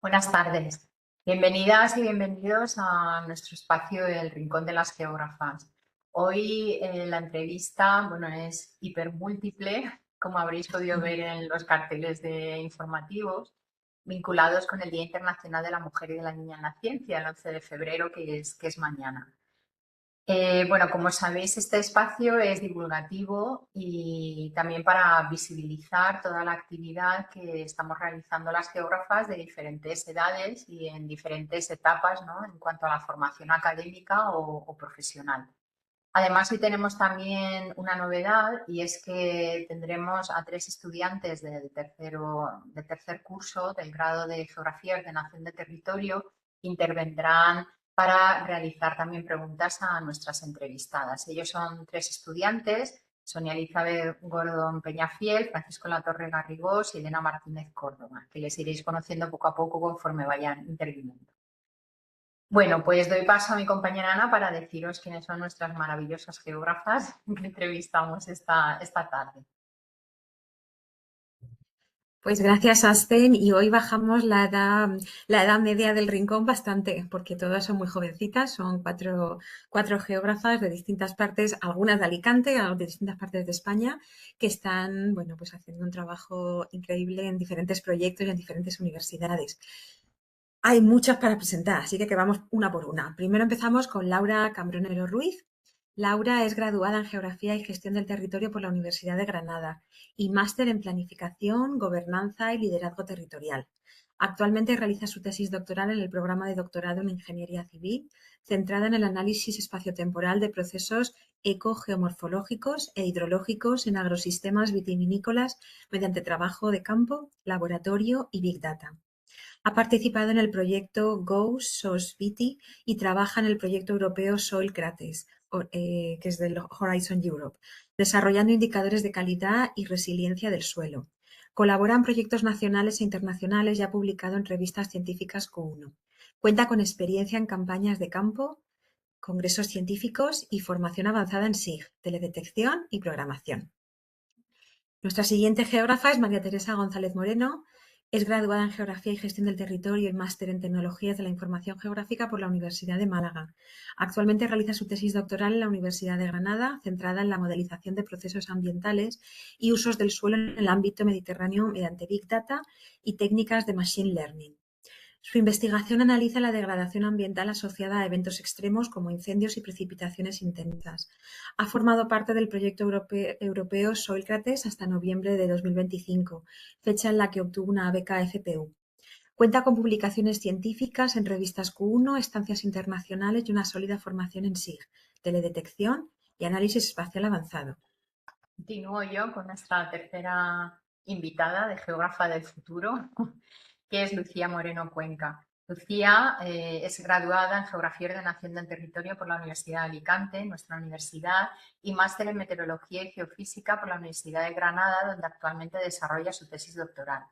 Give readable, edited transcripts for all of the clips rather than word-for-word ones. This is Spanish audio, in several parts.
Buenas tardes. Bienvenidas y bienvenidos a nuestro espacio El Rincón de las Geógrafas. Hoy la entrevista, es hipermúltiple, como habréis podido ver en los carteles de informativos, vinculados con el Día Internacional de la Mujer y de la Niña en la Ciencia, el 11 de febrero, que es mañana. Como sabéis, este espacio es divulgativo y también para visibilizar toda la actividad que estamos realizando las geógrafas de diferentes edades y en diferentes etapas, ¿no? En cuanto a la formación académica o profesional. Además, hoy tenemos también una novedad y es que tendremos a 3 estudiantes del tercer curso del grado de Geografía y Ordenación de Territorio que intervendrán para realizar también preguntas a nuestras entrevistadas. Ellos son 3 estudiantes: Sonia Elizabeth Gordon Peñafiel, Francisco Latorre Garrigós y Elena Martínez Córdoba, que les iréis conociendo poco a poco conforme vayan interviniendo. Bueno, pues doy paso a mi compañera Ana para deciros quiénes son nuestras maravillosas geógrafas que entrevistamos esta tarde. Pues gracias, Asten, y hoy bajamos la edad media del rincón bastante, porque todas son muy jovencitas, son cuatro geógrafas de distintas partes, algunas de Alicante, de distintas partes de España, que están, pues haciendo un trabajo increíble en diferentes proyectos y en diferentes universidades. Hay muchas para presentar, así que vamos una por una. Primero empezamos con Laura Cambronero Ruiz. Laura es graduada en Geografía y Gestión del Territorio por la Universidad de Granada y máster en Planificación, Gobernanza y Liderazgo Territorial. Actualmente realiza su tesis doctoral en el programa de doctorado en Ingeniería Civil, centrada en el análisis espaciotemporal de procesos ecogeomorfológicos e hidrológicos en agrosistemas vitivinícolas mediante trabajo de campo, laboratorio y Big Data. Ha participado en el proyecto GO-SOS-Viti y trabaja en el proyecto europeo Soil-Crates, que es del Horizon Europe, desarrollando indicadores de calidad y resiliencia del suelo. Colabora en proyectos nacionales e internacionales y ha publicado en revistas científicas Q1. Cuenta con experiencia en campañas de campo, congresos científicos y formación avanzada en SIG, teledetección y programación. Nuestra siguiente geógrafa es María Teresa González Moreno. Es graduada en Geografía y Gestión del Territorio y máster en Tecnologías de la Información Geográfica por la Universidad de Málaga. Actualmente realiza su tesis doctoral en la Universidad de Granada, centrada en la modelización de procesos ambientales y usos del suelo en el ámbito mediterráneo mediante Big Data y técnicas de Machine Learning. Su investigación analiza la degradación ambiental asociada a eventos extremos como incendios y precipitaciones intensas. Ha formado parte del proyecto europeo Soil-Crates hasta noviembre de 2025, fecha en la que obtuvo una beca FPU. Cuenta con publicaciones científicas en revistas Q1, estancias internacionales y una sólida formación en SIG, teledetección y análisis espacial avanzado. Continúo yo con nuestra tercera invitada de Geógrafa del Futuro, que es Lucía Moreno Cuenca. Lucía es graduada en Geografía y Ordenación del Territorio por la Universidad de Alicante, nuestra universidad, y máster en Meteorología y Geofísica por la Universidad de Granada, donde actualmente desarrolla su tesis doctoral.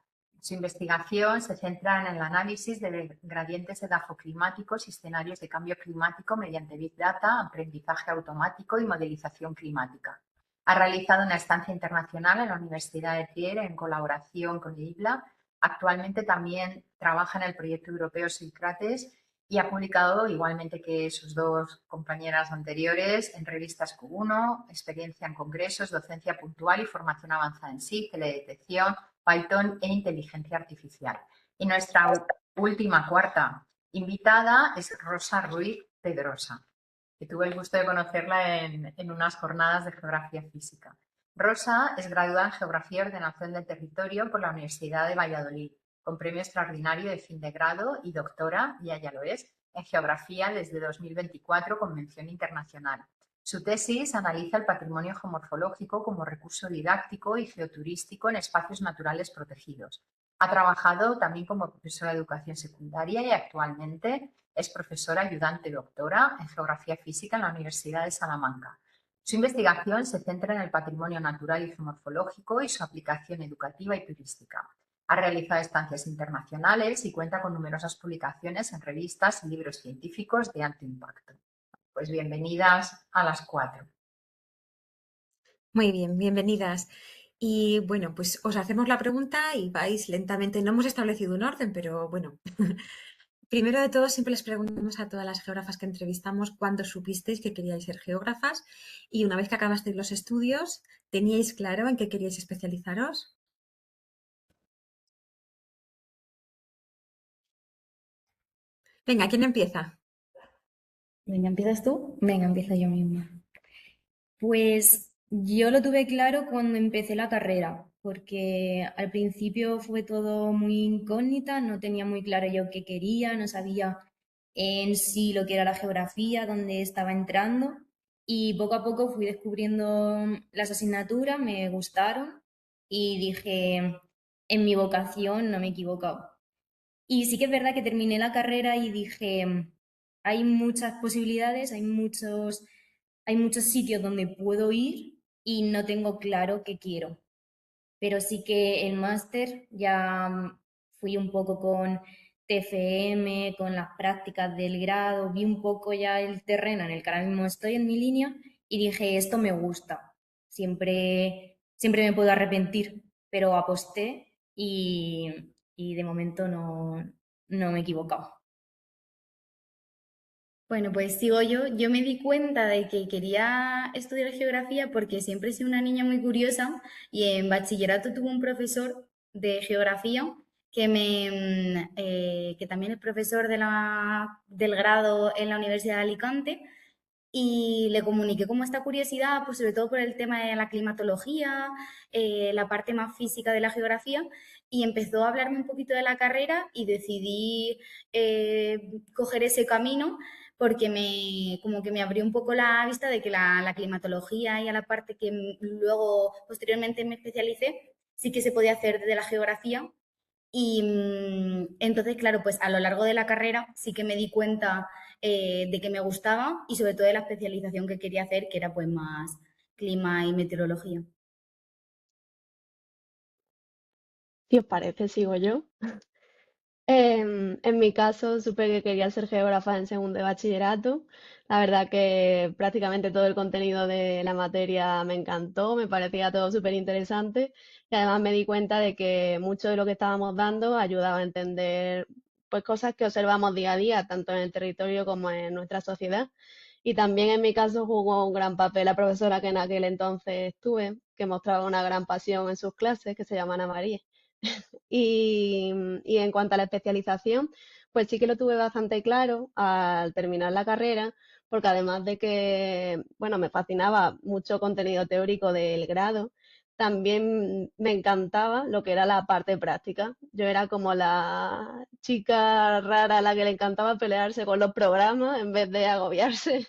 Su investigación se centra en el análisis de gradientes edafoclimáticos y escenarios de cambio climático mediante Big Data, aprendizaje automático y modelización climática. Ha realizado una estancia internacional en la Universidad de Trier en colaboración con el IBLA. Actualmente también trabaja en el proyecto europeo Soil-Crates y ha publicado, igualmente que sus 2 compañeras anteriores, en revistas Q1, experiencia en congresos, docencia puntual y formación avanzada en SIG, teledetección, Python e inteligencia artificial. Y nuestra última, cuarta invitada es Rosa Ruiz Pedrosa, que tuve el gusto de conocerla en unas jornadas de geografía física. Rosa es graduada en Geografía y Ordenación del Territorio por la Universidad de Valladolid, con premio extraordinario de fin de grado, y doctora, y ella lo es, en Geografía desde 2024 con mención internacional. Su tesis analiza el patrimonio geomorfológico como recurso didáctico y geoturístico en espacios naturales protegidos. Ha trabajado también como profesora de educación secundaria y actualmente es profesora ayudante doctora en Geografía Física en la Universidad de Salamanca. Su investigación se centra en el patrimonio natural y geomorfológico y su aplicación educativa y turística. Ha realizado estancias internacionales y cuenta con numerosas publicaciones en revistas y libros científicos de alto impacto. Pues bienvenidas a las 4. Muy bien, bienvenidas. Y bueno, pues os hacemos la pregunta y vais lentamente. No hemos establecido un orden, pero bueno. Primero de todo, siempre les preguntamos a todas las geógrafas que entrevistamos cuándo supisteis que queríais ser geógrafas y una vez que acabasteis los estudios, ¿teníais claro en qué queríais especializaros? Venga, ¿quién empieza? Venga, ¿empiezas tú? Venga, empiezo yo misma. Pues yo lo tuve claro cuando empecé la carrera, porque al principio fue todo muy incógnita, no tenía muy claro yo qué quería, no sabía en sí lo que era la geografía, dónde estaba entrando, y poco a poco fui descubriendo las asignaturas, me gustaron y dije, en mi vocación no me he equivocado. Y sí que es verdad que terminé la carrera y dije, hay muchas posibilidades, hay muchos sitios donde puedo ir y no tengo claro qué quiero. Pero sí que el máster ya fui un poco con TFM, con las prácticas del grado, vi un poco ya el terreno en el que ahora mismo estoy en mi línea y dije, esto me gusta. Siempre me puedo arrepentir, pero aposté y de momento no me he equivocado. Bueno, pues sigo yo. Yo me di cuenta de que quería estudiar geografía porque siempre he sido una niña muy curiosa y en bachillerato tuve un profesor de geografía que también es profesor del grado en la Universidad de Alicante y le comuniqué como esta curiosidad, pues sobre todo por el tema de la climatología, la parte más física de la geografía, y empezó a hablarme un poquito de la carrera y decidí coger ese camino porque como que me abrió un poco la vista de que la climatología y a la parte que luego posteriormente me especialicé, sí que se podía hacer desde la geografía y entonces, claro, pues a lo largo de la carrera sí que me di cuenta de que me gustaba y sobre todo de la especialización que quería hacer, que era pues más clima y meteorología. Si os parece, sigo yo. En mi caso, supe que quería ser geógrafa en segundo de bachillerato. La verdad que prácticamente todo el contenido de la materia me encantó, me parecía todo súper interesante y además me di cuenta de que mucho de lo que estábamos dando ayudaba a entender pues cosas que observamos día a día, tanto en el territorio como en nuestra sociedad. Y también en mi caso jugó un gran papel la profesora que en aquel entonces tuve, que mostraba una gran pasión en sus clases, que se llama Ana María. Y en cuanto a la especialización, pues sí que lo tuve bastante claro al terminar la carrera, porque además de que, bueno, me fascinaba mucho contenido teórico del grado, también me encantaba lo que era la parte práctica. Yo era como la chica rara a la que le encantaba pelearse con los programas en vez de agobiarse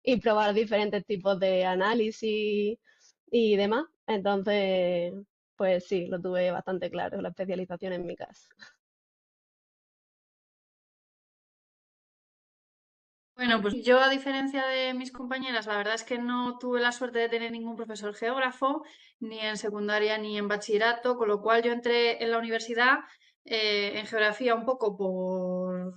y probar diferentes tipos de análisis y demás. Entonces, pues sí, lo tuve bastante claro, la especialización en mi caso. Bueno, pues yo, a diferencia de mis compañeras, la verdad es que no tuve la suerte de tener ningún profesor geógrafo, ni en secundaria ni en bachillerato, con lo cual yo entré en la universidad en geografía un poco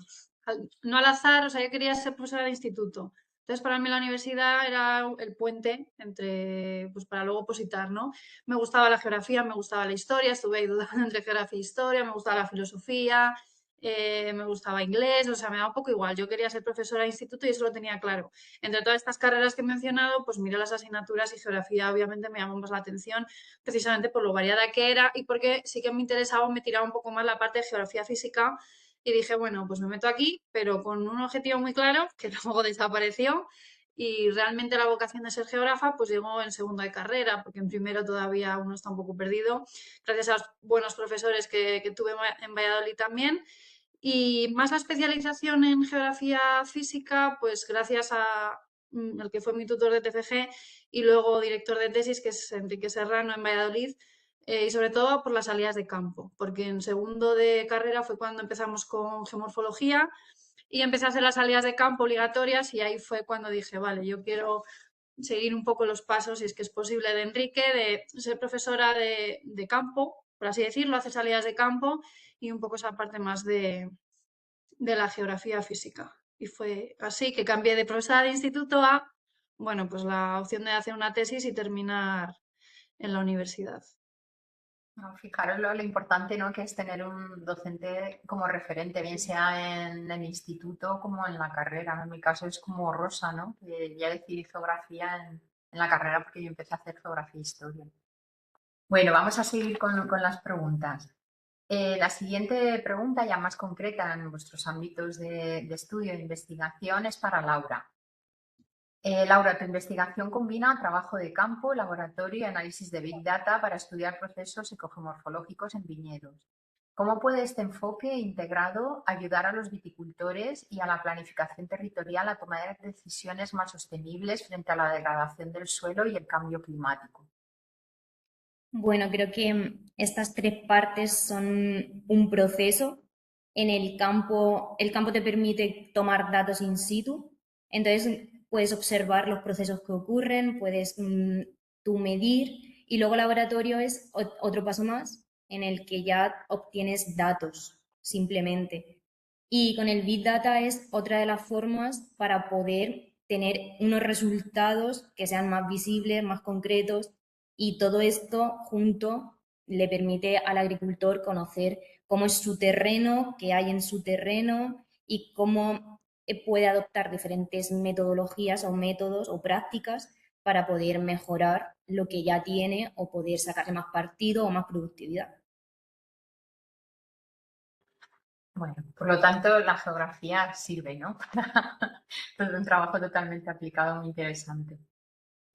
no al azar, o sea, yo quería ser profesora de instituto. Entonces, para mí la universidad era el puente entre, pues para luego opositar, ¿no? Me gustaba la geografía, me gustaba la historia, estuve ahí dudando entre geografía e historia, me gustaba la filosofía, me gustaba inglés, o sea, me daba un poco igual. Yo quería ser profesora de instituto y eso lo tenía claro. Entre todas estas carreras que he mencionado, pues miré las asignaturas y geografía obviamente me llamó más la atención, precisamente por lo variada que era y porque sí que me interesaba, me tiraba un poco más la parte de geografía física y dije, bueno, pues me meto aquí, pero con un objetivo muy claro que luego desapareció. Y realmente la vocación de ser geógrafa pues llegó en segundo de carrera, porque en primero todavía uno está un poco perdido, gracias a los buenos profesores que tuve en Valladolid también. Y más la especialización en geografía física, pues gracias a el que fue mi tutor de TFG y luego director de tesis, que es Enrique Serrano en Valladolid, y sobre todo por las salidas de campo, porque en segundo de carrera fue cuando empezamos con geomorfología y empecé a hacer las salidas de campo obligatorias y ahí fue cuando dije, vale, yo quiero seguir un poco los pasos, si es que es posible, de Enrique, de ser profesora de campo, por así decirlo, hacer salidas de campo y un poco esa parte más de la geografía física. Y fue así que cambié de profesora de instituto a, bueno, pues la opción de hacer una tesis y terminar en la universidad. No, fijaros lo importante, ¿no?, que es tener un docente como referente, bien sea en el instituto como en la carrera. En mi caso es como Rosa, ¿no?, que ya decidí geografía en la carrera porque yo empecé a hacer geografía e historia. Bueno, vamos a seguir con las preguntas. La siguiente pregunta, ya más concreta en vuestros ámbitos de estudio e investigación, es para Laura. Laura, tu investigación combina trabajo de campo, laboratorio y análisis de Big Data para estudiar procesos ecogeomorfológicos en viñedos. ¿Cómo puede este enfoque integrado ayudar a los viticultores y a la planificación territorial a tomar decisiones más sostenibles frente a la degradación del suelo y el cambio climático? Bueno, creo que estas tres partes son un proceso. En el campo te permite tomar datos in situ, entonces puedes observar los procesos que ocurren, puedes tú medir, y luego laboratorio es otro paso más en el que ya obtienes datos simplemente. Y con el Big Data es otra de las formas para poder tener unos resultados que sean más visibles, más concretos, y todo esto junto le permite al agricultor conocer cómo es su terreno, qué hay en su terreno y cómo puede adoptar diferentes metodologías o métodos o prácticas para poder mejorar lo que ya tiene o poder sacarle más partido o más productividad. Bueno, por lo tanto, la geografía sirve, ¿no? Todo un trabajo totalmente aplicado, muy interesante.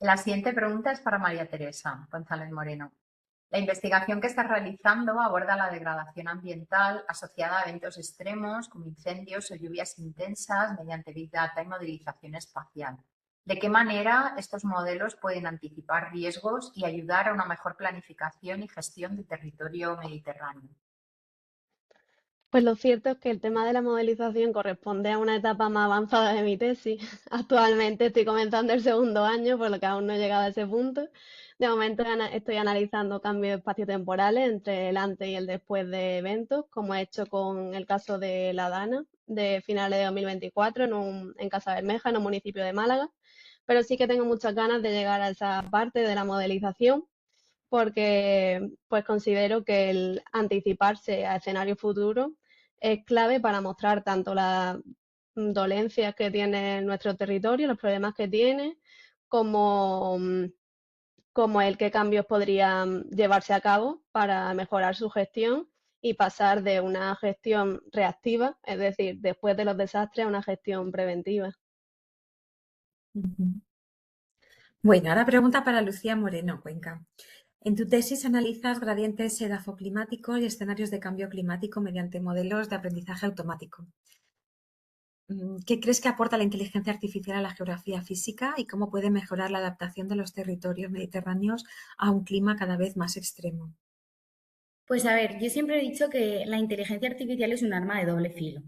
La siguiente pregunta es para María Teresa González Moreno. La investigación que estás realizando aborda la degradación ambiental asociada a eventos extremos como incendios o lluvias intensas mediante Big Data y modelización espacial. ¿De qué manera estos modelos pueden anticipar riesgos y ayudar a una mejor planificación y gestión del territorio mediterráneo? Pues lo cierto es que el tema de la modelización corresponde a una etapa más avanzada de mi tesis. Actualmente estoy comenzando el segundo año, por lo que aún no he llegado a ese punto. De momento estoy analizando cambios espaciotemporales entre el antes y el después de eventos, como he hecho con el caso de La Dana, de finales de 2024 en Casa Bermeja, en un municipio de Málaga. Pero sí que tengo muchas ganas de llegar a esa parte de la modelización porque pues considero que el anticiparse a escenarios futuros es clave para mostrar tanto las dolencias que tiene nuestro territorio, los problemas que tiene, como, como el qué cambios podrían llevarse a cabo para mejorar su gestión y pasar de una gestión reactiva, es decir, después de los desastres, a una gestión preventiva. Ujú. Bueno, ahora pregunta para Lucía Moreno, Cuenca. En tu tesis analizas gradientes edafoclimáticos y escenarios de cambio climático mediante modelos de aprendizaje automático. ¿Qué crees que aporta la inteligencia artificial a la geografía física y cómo puede mejorar la adaptación de los territorios mediterráneos a un clima cada vez más extremo? Pues a ver, yo siempre he dicho que la inteligencia artificial es un arma de doble filo.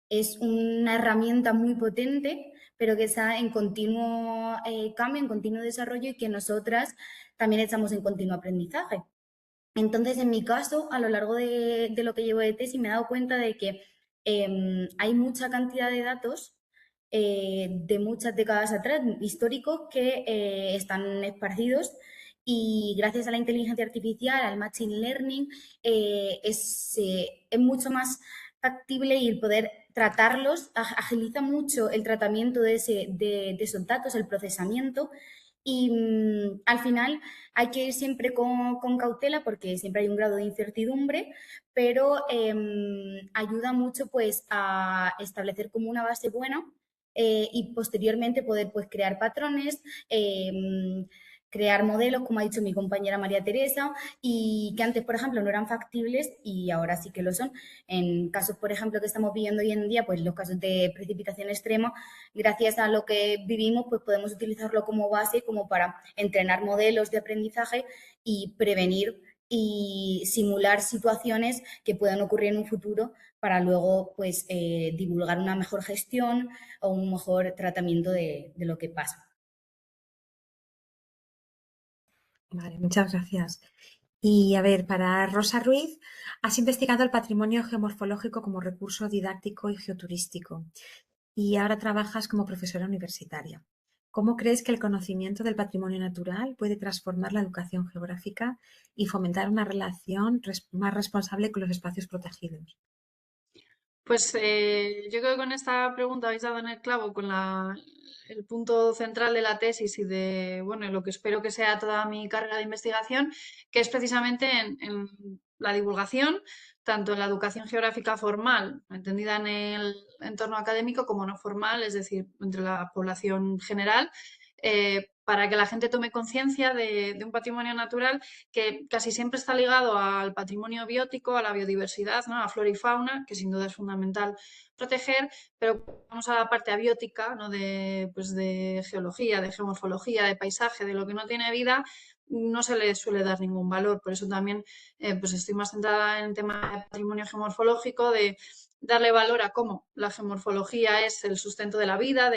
Es una herramienta muy potente, pero que está en continuo cambio, en continuo desarrollo y que nosotras también estamos en continuo aprendizaje. Entonces, en mi caso, a lo largo de lo que llevo de tesis, me he dado cuenta de que hay mucha cantidad de datos de muchas décadas atrás, históricos, que están esparcidos y gracias a la inteligencia artificial, al machine learning, es mucho más factible y el poder tratarlos agiliza mucho el tratamiento de esos datos, el procesamiento y al final hay que ir siempre con cautela porque siempre hay un grado de incertidumbre, pero ayuda mucho pues a establecer como una base buena y posteriormente poder pues crear patrones, crear modelos, como ha dicho mi compañera María Teresa, y que antes, por ejemplo, no eran factibles y ahora sí que lo son. En casos, por ejemplo, que estamos viviendo hoy en día, pues los casos de precipitación extrema, gracias a lo que vivimos, pues podemos utilizarlo como base, como para entrenar modelos de aprendizaje y prevenir y simular situaciones que puedan ocurrir en un futuro para luego pues divulgar una mejor gestión o un mejor tratamiento de lo que pasa. Vale, muchas gracias. Y a ver, para Rosa Ruiz, has investigado el patrimonio geomorfológico como recurso didáctico y geoturístico y ahora trabajas como profesora universitaria. ¿Cómo crees que el conocimiento del patrimonio natural puede transformar la educación geográfica y fomentar una relación más responsable con los espacios protegidos? Pues yo creo que con esta pregunta habéis dado en el clavo con el punto central de la tesis y de, bueno, lo que espero que sea toda mi carrera de investigación, que es precisamente en la divulgación, tanto en la educación geográfica formal, entendida en el entorno académico, como no formal, es decir, entre la población general, para que la gente tome conciencia de un patrimonio natural que casi siempre está ligado al patrimonio biótico, a la biodiversidad, ¿no? A flora y fauna, que sin duda es fundamental proteger, pero vamos a la parte abiótica, ¿no? Pues de geología, de geomorfología, de paisaje, de lo que no tiene vida, no se le suele dar ningún valor. Por eso también pues estoy más centrada en el tema de patrimonio geomorfológico, de darle valor a cómo la geomorfología es el sustento de la vida,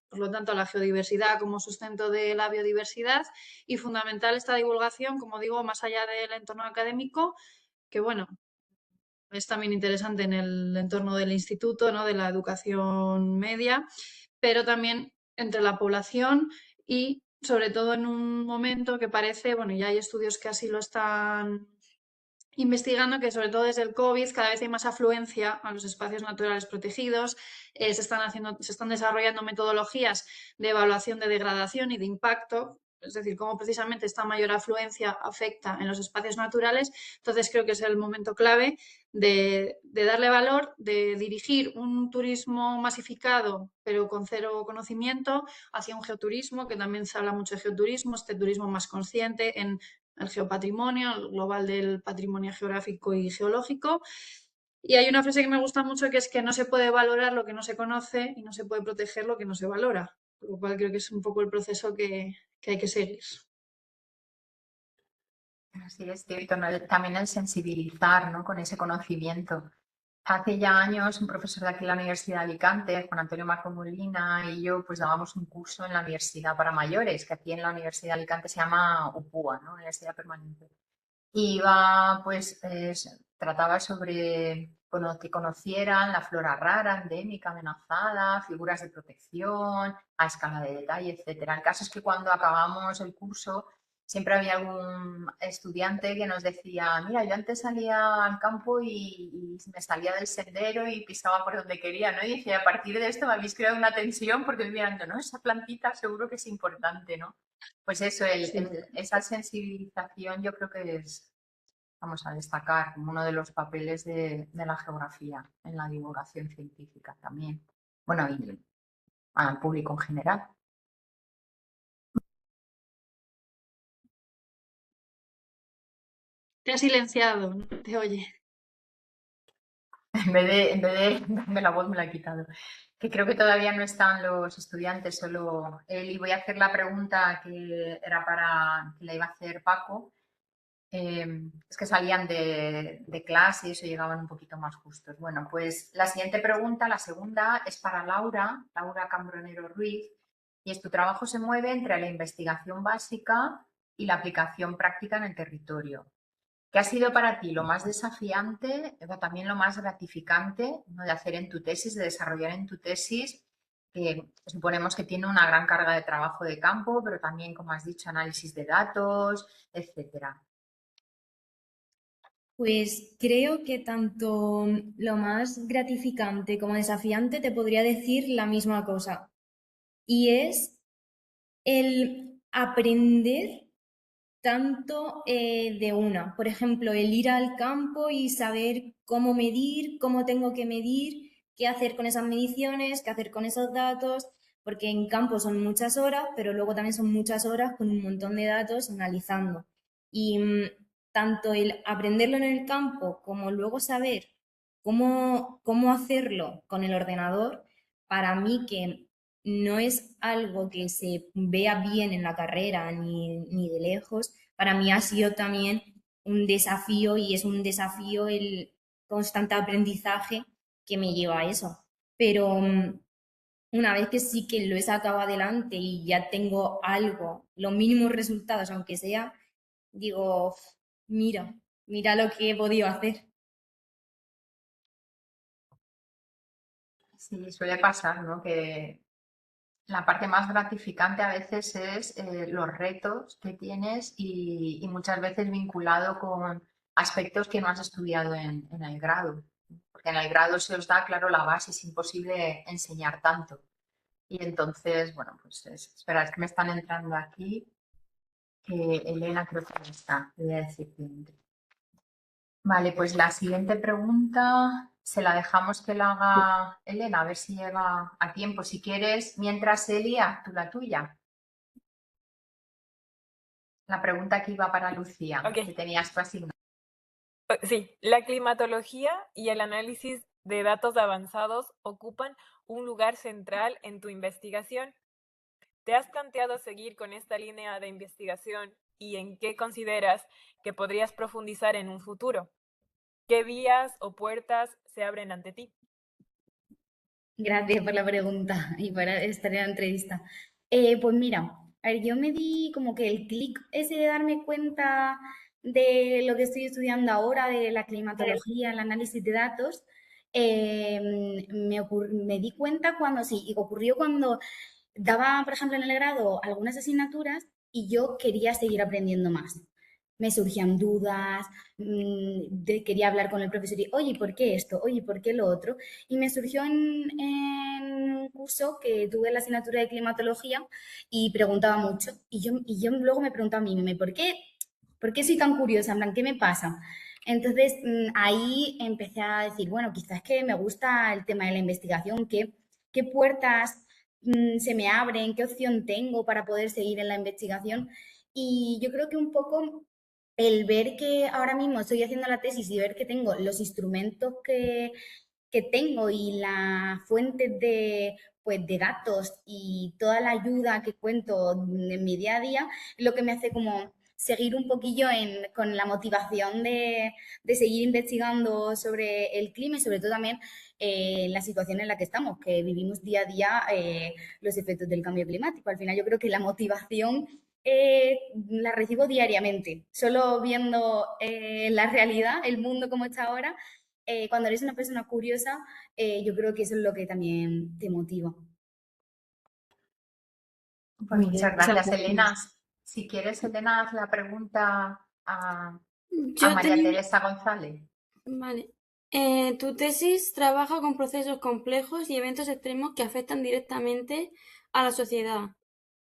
por lo tanto, la geodiversidad como sustento de la biodiversidad y fundamental esta divulgación, como digo, más allá del entorno académico, que bueno, es también interesante en el entorno del instituto, ¿no? De la educación media, pero también entre la población y sobre todo en un momento que parece, bueno, ya hay estudios que así lo están investigando, que sobre todo desde el COVID cada vez hay más afluencia a los espacios naturales protegidos, se están desarrollando metodologías de evaluación de degradación y de impacto, es decir, cómo precisamente esta mayor afluencia afecta en los espacios naturales. Entonces creo que es el momento clave de darle valor, de dirigir un turismo masificado, pero con cero conocimiento, hacia un geoturismo, que también se habla mucho de geoturismo, este turismo más consciente en el geopatrimonio, el global del patrimonio geográfico y geológico. Y hay una frase que me gusta mucho que es que no se puede valorar lo que no se conoce y no se puede proteger lo que no se valora. Por lo cual creo que es un poco el proceso que hay que seguir. Sí, es cierto, ¿no? También el sensibilizar, ¿no? Con ese conocimiento. Hace ya años, un profesor de aquí en la Universidad de Alicante, Juan Antonio Marco Molina, y yo pues dábamos un curso en la Universidad para Mayores, que aquí en la Universidad de Alicante se llama UPUA, ¿no? Universidad Permanente. Y iba, pues, trataba sobre que conocieran la flora rara, endémica, amenazada, figuras de protección, a escala de detalle, etcétera. El caso es que cuando acabamos el curso, siempre había algún estudiante que nos decía, mira, yo antes salía al campo y me salía del sendero y pisaba por donde quería, ¿no? Y dije, a partir de esto me habéis creado una tensión porque me mirando, no, esa plantita seguro que es importante, ¿no? Pues eso, Sí. esa sensibilización yo creo que es, vamos a destacar como uno de los papeles de la geografía en la divulgación científica también. Bueno, y al público en general. Te ha silenciado, no te oye. En vez de darme la voz, me la he quitado. Que creo que todavía no están los estudiantes, solo él. Y voy a hacer la pregunta que era para que la iba a hacer Paco. Es que salían de clase y eso llegaban un poquito más justos. Bueno, pues la siguiente pregunta, la segunda, es para Laura Cambronero Ruiz, y es: tu trabajo se mueve entre la investigación básica y la aplicación práctica en el territorio. ¿Qué ha sido para ti lo más desafiante, o también lo más gratificante, ¿no? De hacer en tu tesis, de desarrollar en tu tesis, que suponemos que tiene una gran carga de trabajo de campo, pero también, como has dicho, análisis de datos, etcétera? Pues creo que tanto lo más gratificante como desafiante te podría decir la misma cosa. Y es el aprender tanto de una. Por ejemplo, el ir al campo y saber cómo medir, cómo tengo que medir, qué hacer con esas mediciones, qué hacer con esos datos, porque en campo son muchas horas, pero luego también son muchas horas con un montón de datos analizando. Y tanto el aprenderlo en el campo como luego saber cómo hacerlo con el ordenador, para mí que no es algo que se vea bien en la carrera ni de lejos, para mí ha sido también un desafío y es un desafío el constante aprendizaje que me lleva a eso. Pero una vez que sí que lo he sacado adelante y ya tengo algo, los mínimos resultados, aunque sea, digo, mira, mira lo que he podido hacer. Sí, suele pasar, ¿no? Que La parte más gratificante a veces es los retos que tienes y muchas veces vinculado con aspectos que no has estudiado en el grado. Porque en el grado se os da, claro, la base, es imposible enseñar tanto. Y entonces, bueno, pues espera, es que me están entrando aquí, que Elena creo que no está, te voy a decir que entre. Vale, pues la siguiente pregunta se la dejamos que la haga Elena, a ver si llega a tiempo. Si quieres, mientras Elia, tú la tuya. La pregunta que iba para Lucía, que Ok, tenías tú asignada. sí, la climatología y el análisis de datos avanzados ocupan un lugar central en tu investigación. ¿Te has planteado seguir con esta línea de investigación y en qué consideras que podrías profundizar en un futuro? ¿Qué vías o puertas se abren ante ti? Gracias por la pregunta y por estar en la entrevista. Pues mira, a ver, yo me di como que el clic ese de darme cuenta de lo que estoy estudiando ahora, de la climatología, el análisis de datos, me di cuenta cuando, sí, y ocurrió cuando daba, por ejemplo, en el grado algunas asignaturas y yo quería seguir aprendiendo más. Me surgían dudas, quería hablar con el profesor y, oye, ¿por qué esto? Oye, ¿por qué lo otro? Y me surgió en un curso que tuve la asignatura de climatología y preguntaba mucho. Y yo luego me preguntaba a mí misma, ¿por qué soy tan curiosa? En plan, ¿qué me pasa? Entonces ahí empecé a decir, bueno, quizás que me gusta el tema de la investigación, qué puertas se me abren, qué opción tengo para poder seguir en la investigación. Y yo creo que un poco el ver que ahora mismo estoy haciendo la tesis y ver que tengo los instrumentos que tengo y las fuentes de, pues, de datos y toda la ayuda que cuento en mi día a día, lo que me hace como seguir un poquillo con la motivación de seguir investigando sobre el clima y sobre todo también la situación en la que estamos, que vivimos día a día los efectos del cambio climático. Al final yo creo que la motivación la recibo diariamente, solo viendo la realidad, el mundo como está ahora. Cuando eres una persona curiosa, yo creo que eso es lo que también te motiva. Pues Muy bien, muchas muchas gracias, Elena. gracias. Si quieres, Elena, haz la pregunta a Yo María tenía, Teresa González. vale. Tu tesis trabaja con procesos complejos y eventos extremos que afectan directamente a la sociedad.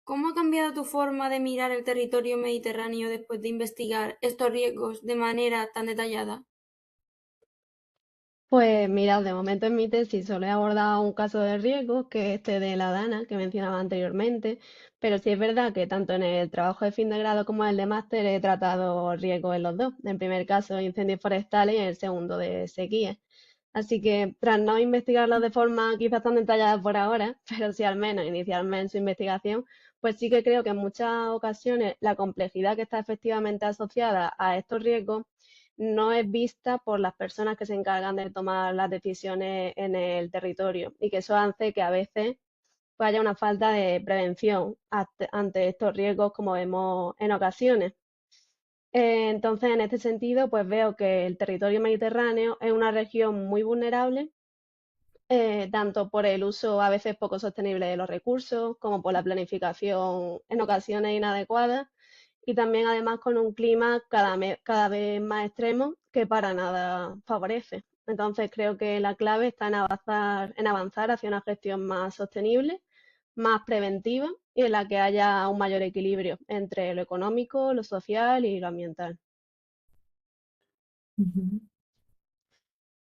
¿Cómo ha cambiado tu forma de mirar el territorio mediterráneo después de investigar estos riesgos de manera tan detallada? Pues mira, de momento en mi tesis solo he abordado un caso de riesgo, que es este de la Dana, que mencionaba anteriormente, pero sí es verdad que tanto en el trabajo de fin de grado como en el de máster he tratado riesgos en los dos. En el primer caso, incendios forestales y en el segundo de sequía. Así que, tras no investigarlos de forma quizás tan detallada por ahora, pero sí al menos iniciarme en su investigación, pues sí que creo que en muchas ocasiones la complejidad que está efectivamente asociada a estos riesgos no es vista por las personas que se encargan de tomar las decisiones en el territorio y que eso hace que a veces pues, haya una falta de prevención ante estos riesgos como vemos en ocasiones. Entonces, en este sentido, pues veo que el territorio mediterráneo es una región muy vulnerable, tanto por el uso a veces poco sostenible de los recursos, como por la planificación en ocasiones inadecuada, y también además con un clima cada vez más extremo que para nada favorece. Entonces, creo que la clave está en avanzar hacia una gestión más sostenible, más preventiva y en la que haya un mayor equilibrio entre lo económico, lo social y lo ambiental. Ujú.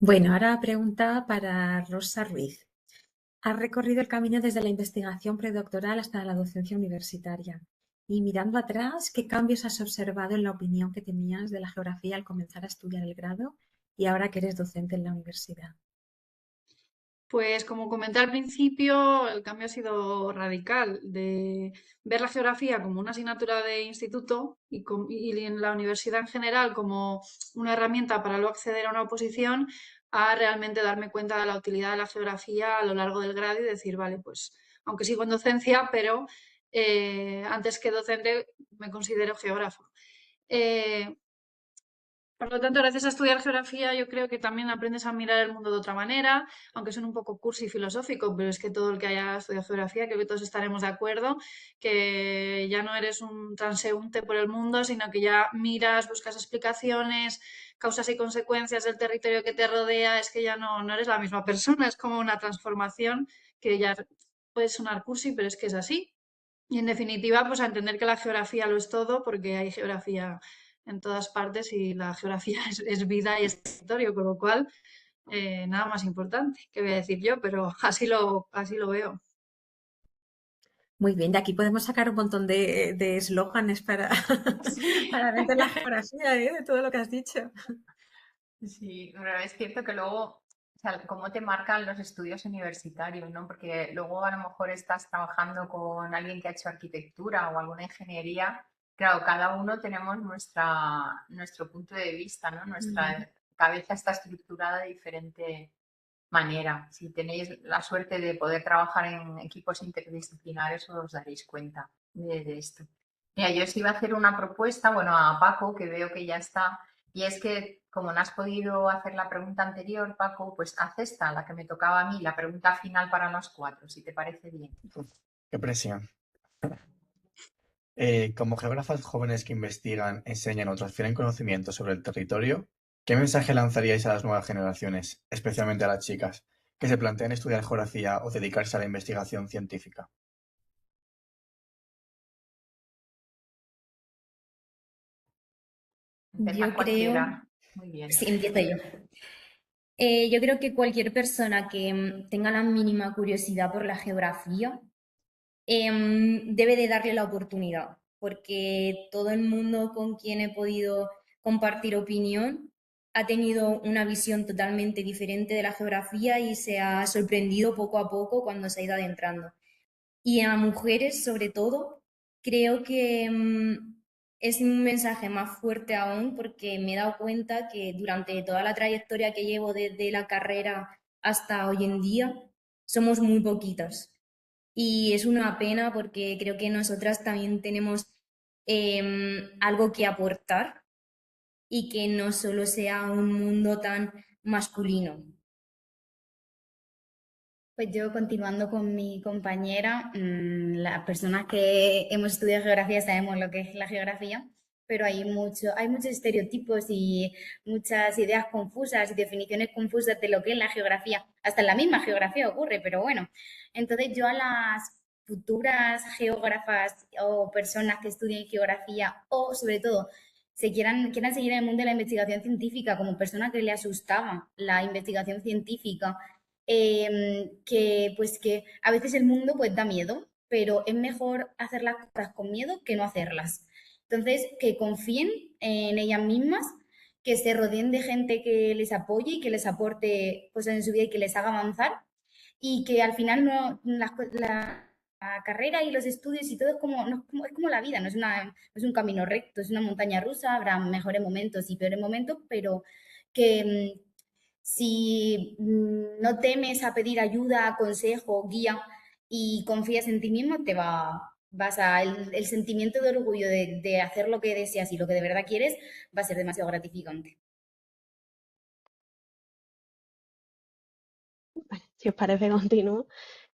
Bueno, ahora pregunta para Rosa Ruiz. Has recorrido el camino desde la investigación predoctoral hasta la docencia universitaria. Y mirando atrás, ¿qué cambios has observado en la opinión que tenías de la geografía al comenzar a estudiar el grado y ahora que eres docente en la universidad? Pues como comenté al principio, el cambio ha sido radical, de ver la geografía como una asignatura de instituto y en la universidad en general como una herramienta para luego acceder a una oposición, a realmente darme cuenta de la utilidad de la geografía a lo largo del grado y decir, vale, pues aunque sigo en docencia, pero antes que docente me considero geógrafo. Eh, Por lo tanto, gracias a estudiar geografía, yo creo que también aprendes a mirar el mundo de otra manera, aunque suene un poco cursi y filosófico, pero es que todo el que haya estudiado geografía, creo que todos estaremos de acuerdo, que ya no eres un transeúnte por el mundo, sino que ya miras, buscas explicaciones, causas y consecuencias del territorio que te rodea, es que ya no eres la misma persona, es como una transformación que ya puede sonar cursi, pero es que es así. Y en definitiva, pues a entender que la geografía lo es todo, porque hay geografía en todas partes y la geografía es vida y es territorio, con lo cual nada más importante, que voy a decir yo, pero así lo veo. Muy bien, de aquí podemos sacar un montón de eslóganes para, Sí. para vender la geografía, ¿eh? De todo lo que has dicho. Sí, pero es cierto que luego, o sea, cómo te marcan los estudios universitarios, ¿no? Porque luego a lo mejor estás trabajando con alguien que ha hecho arquitectura o alguna ingeniería. Claro, cada uno tenemos nuestro punto de vista, ¿no? Nuestra cabeza está estructurada de diferente manera. Si tenéis la suerte de poder trabajar en equipos interdisciplinares, os daréis cuenta de esto. Mira, yo os iba a hacer una propuesta, bueno, a Paco, que veo que ya está, y es que como no has podido hacer la pregunta anterior, Paco, pues haz esta, la que me tocaba a mí, la pregunta final para los cuatro, si te parece bien. Qué presión. Como geógrafas jóvenes que investigan, enseñan o transfieren conocimiento sobre el territorio, ¿qué mensaje lanzaríais a las nuevas generaciones, especialmente a las chicas, que se plantean estudiar geografía o dedicarse a la investigación científica? Empieza Yo creo, cualquiera. Muy bien. sí, empiezo yo. Yo creo que cualquier persona que tenga la mínima curiosidad por la geografía debe de darle la oportunidad, porque todo el mundo con quien he podido compartir opinión ha tenido una visión totalmente diferente de la geografía y se ha sorprendido poco a poco cuando se ha ido adentrando. Y a mujeres, sobre todo, creo que es un mensaje más fuerte aún porque me he dado cuenta que durante toda la trayectoria que llevo desde la carrera hasta hoy en día, somos muy poquitas. Y es una pena porque creo que nosotras también tenemos algo que aportar y que no solo sea un mundo tan masculino. Pues yo, continuando con mi compañera, las personas que hemos estudiado geografía sabemos lo que es la geografía, pero hay muchos estereotipos y muchas ideas confusas y definiciones confusas de lo que es la geografía. Hasta en la misma geografía ocurre, pero bueno. Entonces yo a las futuras geógrafas o personas que estudien geografía o sobre todo quieran seguir en el mundo de la investigación científica como persona que le asustaba la investigación científica, que pues que a veces el mundo pues da miedo, pero es mejor hacer las cosas con miedo que no hacerlas. Entonces, que confíen en ellas mismas, que se rodeen de gente que les apoye y que les aporte cosas en su vida y que les haga avanzar y que al final la carrera y los estudios y todo es como la vida, no es un camino recto, es una montaña rusa, habrá mejores momentos y peores momentos, pero que si no temes a pedir ayuda, consejo, guía y confías en ti mismo, el sentimiento de orgullo de hacer lo que deseas y lo que de verdad quieres va a ser demasiado gratificante. Si os parece, continúo.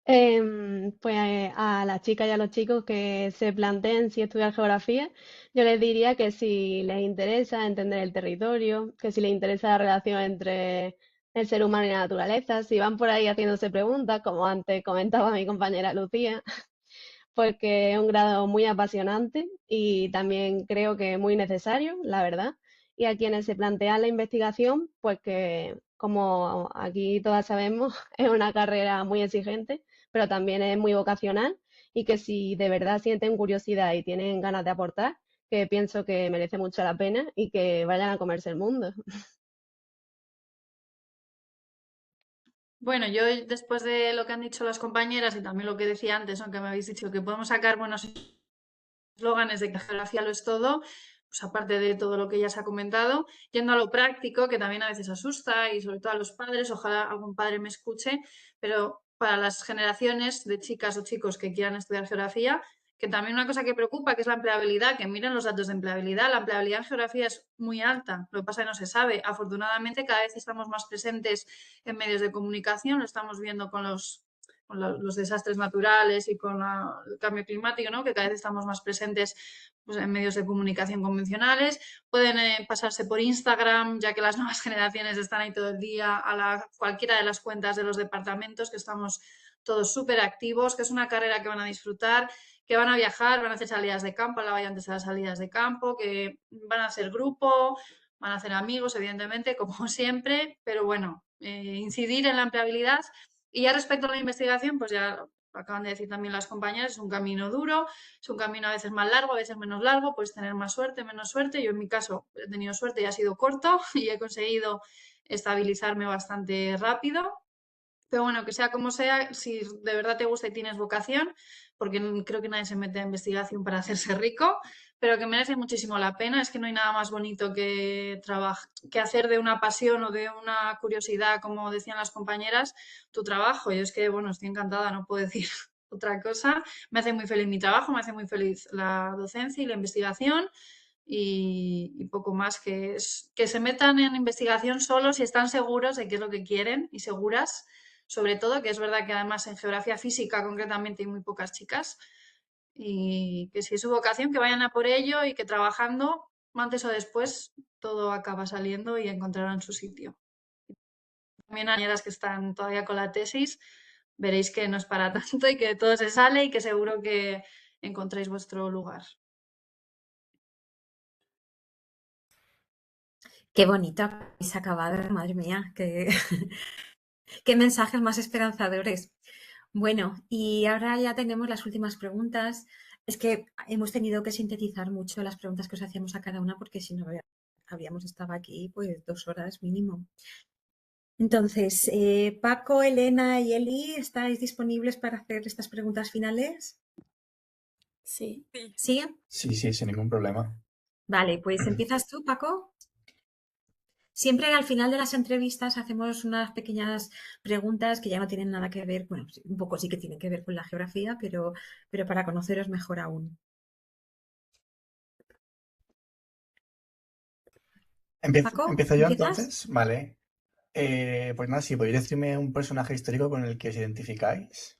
Pues a las chicas y a los chicos que se planteen si estudiar geografía, yo les diría que si les interesa entender el territorio, que si les interesa la relación entre el ser humano y la naturaleza, si van por ahí haciéndose preguntas, como antes comentaba mi compañera Lucía, porque es un grado muy apasionante y también creo que muy necesario, la verdad. Y a quienes se plantean la investigación, pues que, como aquí todas sabemos, es una carrera muy exigente, pero también es muy vocacional y que si de verdad sienten curiosidad y tienen ganas de aportar, que pienso que merece mucho la pena y que vayan a comerse el mundo. Bueno, yo después de lo que han dicho las compañeras y también lo que decía antes, aunque me habéis dicho que podemos sacar buenos eslóganes de que la geografía lo es todo, pues aparte de todo lo que ya se ha comentado, yendo a lo práctico, que también a veces asusta y sobre todo a los padres, ojalá algún padre me escuche, pero para las generaciones de chicas o chicos que quieran estudiar geografía, que también una cosa que preocupa, que es la empleabilidad, que miren los datos de empleabilidad. La empleabilidad en geografía es muy alta, lo que pasa es que no se sabe. Afortunadamente, cada vez estamos más presentes en medios de comunicación, lo estamos viendo con los desastres naturales y con el cambio climático, ¿no? Que cada vez estamos más presentes pues, en medios de comunicación convencionales. Pueden pasarse por Instagram, ya que las nuevas generaciones están ahí todo el día, cualquiera de las cuentas de los departamentos, que estamos todos súper activos, que es una carrera que van a disfrutar, que van a viajar, van a hacer salidas de campo, la vayan antes de las salidas de campo, que van a hacer grupo, van a hacer amigos, evidentemente, como siempre, pero bueno, incidir en la empleabilidad. Y ya respecto a la investigación, pues ya lo acaban de decir también las compañeras, es un camino duro, es un camino a veces más largo, a veces menos largo, puedes tener más suerte, menos suerte. Yo en mi caso he tenido suerte y ha sido corto y he conseguido estabilizarme bastante rápido. Pero bueno, que sea como sea, si de verdad te gusta y tienes vocación, porque creo que nadie se mete a investigación para hacerse rico, pero que merece muchísimo la pena. Es que no hay nada más bonito que hacer de una pasión o de una curiosidad, como decían las compañeras, tu trabajo. Yo es que, bueno, estoy encantada, no puedo decir otra cosa. Me hace muy feliz mi trabajo, me hace muy feliz la docencia y la investigación. Y poco más que se metan en investigación solo si están seguros de qué es lo que quieren y seguras sobre todo, que es verdad que además en geografía física concretamente hay muy pocas chicas, y que si es su vocación, que vayan a por ello y que trabajando, antes o después, todo acaba saliendo y encontrarán su sitio. También compañeras que están todavía con la tesis, veréis que no es para tanto y que todo se sale y que seguro que encontréis vuestro lugar. Qué bonita habéis acabado, madre mía, qué mensajes más esperanzadores. Bueno, y ahora ya tenemos las últimas preguntas. Es que hemos tenido que sintetizar mucho las preguntas que os hacíamos a cada una porque si no habríamos estado aquí pues 2 horas mínimo. Entonces, Paco, Elena y Eli, ¿estáis disponibles para hacer estas preguntas finales? Sí. ¿Sí? Sí, sin ningún problema. Vale, pues empiezas tú, Paco. Siempre al final de las entrevistas hacemos unas pequeñas preguntas que ya no tienen nada que ver, bueno, un poco sí que tienen que ver con la geografía, pero para conoceros mejor aún. Paco, ¿Empiezo yo ¿empiezas? entonces? Vale. Pues nada, si podéis decirme un personaje histórico con el que os identificáis.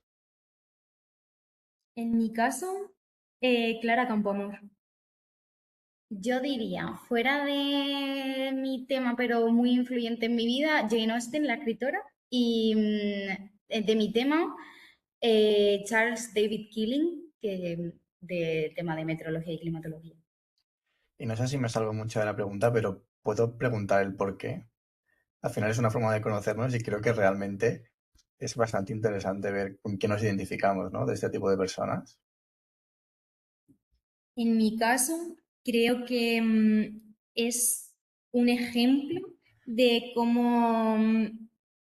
En mi caso, Clara Campoamor. Yo diría, fuera de mi tema, pero muy influyente en mi vida, Jane Austen, la escritora, y de mi tema, Charles David Killing, que de tema de meteorología y climatología. Y no sé si me salgo mucho de la pregunta, pero puedo preguntar el por qué. Al final es una forma de conocernos y creo que realmente es bastante interesante ver con quién nos identificamos, ¿no? De este tipo de personas. En mi caso, creo que es un ejemplo de cómo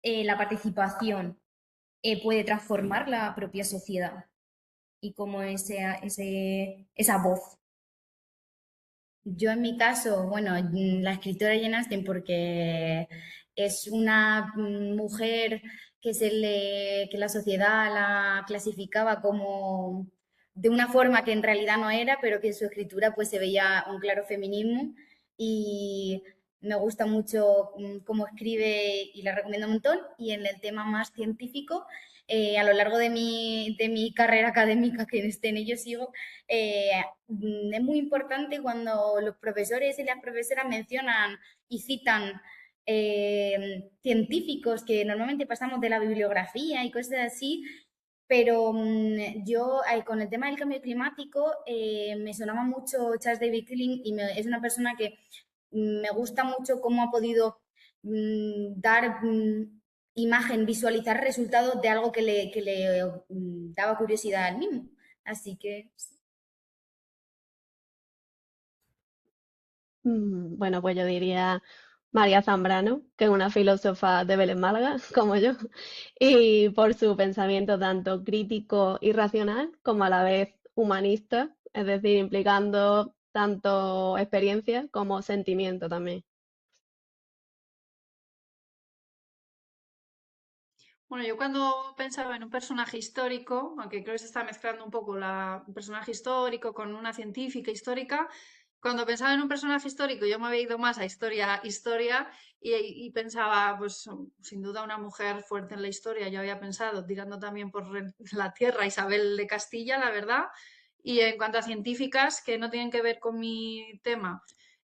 la participación puede transformar la propia sociedad y cómo esa voz. Yo en mi caso, bueno, la escritora Jane Austen porque es una mujer que la sociedad la clasificaba como de una forma que en realidad no era, pero que en su escritura pues se veía un claro feminismo y me gusta mucho cómo escribe y la recomiendo un montón. Y en el tema más científico, a lo largo de mi carrera académica, que en ello sigo, es muy importante cuando los profesores y las profesoras mencionan y citan científicos que normalmente pasamos de la bibliografía y cosas así, pero yo con el tema del cambio climático me sonaba mucho Charles David Killing y es una persona que me gusta mucho cómo ha podido dar imagen, visualizar resultados de algo que le daba curiosidad al mismo. Así que... Bueno, pues yo diría María Zambrano, que es una filósofa de Vélez Málaga, como yo, y por su pensamiento tanto crítico y racional como a la vez humanista, es decir, implicando tanto experiencia como sentimiento también. Bueno, yo cuando pensaba en un personaje histórico, aunque creo que se está mezclando un poco un personaje histórico con una científica histórica, cuando pensaba en un personaje histórico yo me había ido más a historia y pensaba, pues sin duda una mujer fuerte en la historia, yo había pensado, tirando también por la tierra, Isabel de Castilla, la verdad. Y en cuanto a científicas que no tienen que ver con mi tema,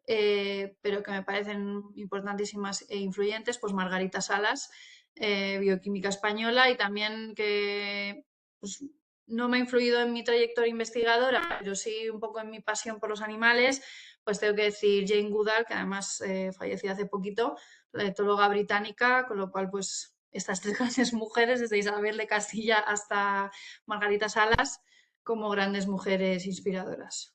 pero que me parecen importantísimas e influyentes, pues Margarita Salas, bioquímica española, y también que pues, no me ha influido en mi trayectoria investigadora, pero sí un poco en mi pasión por los animales, pues tengo que decir Jane Goodall, que además falleció hace poquito, la etóloga británica, con lo cual pues estas tres grandes mujeres, desde Isabel de Castilla hasta Margarita Salas, como grandes mujeres inspiradoras.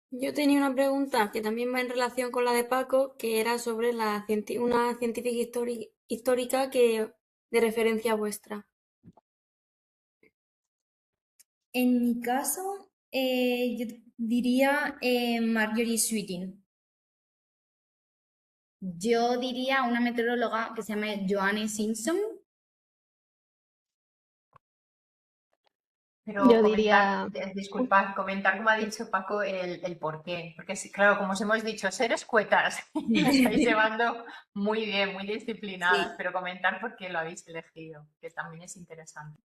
Yo tenía una pregunta que también va en relación con la de Paco, que era sobre una científica histórica que de referencia vuestra. En mi caso, yo diría Marjorie Sweeting. Yo diría una meteoróloga que se llama Joanne Simpson. Pero Yo comentar, diría, disculpad, comentar como ha dicho Paco el por qué. Porque sí, claro, como os hemos dicho, ser escuetas y lo estáis llevando muy bien, muy disciplinadas, Sí. pero comentar por qué lo habéis elegido, que también es interesante.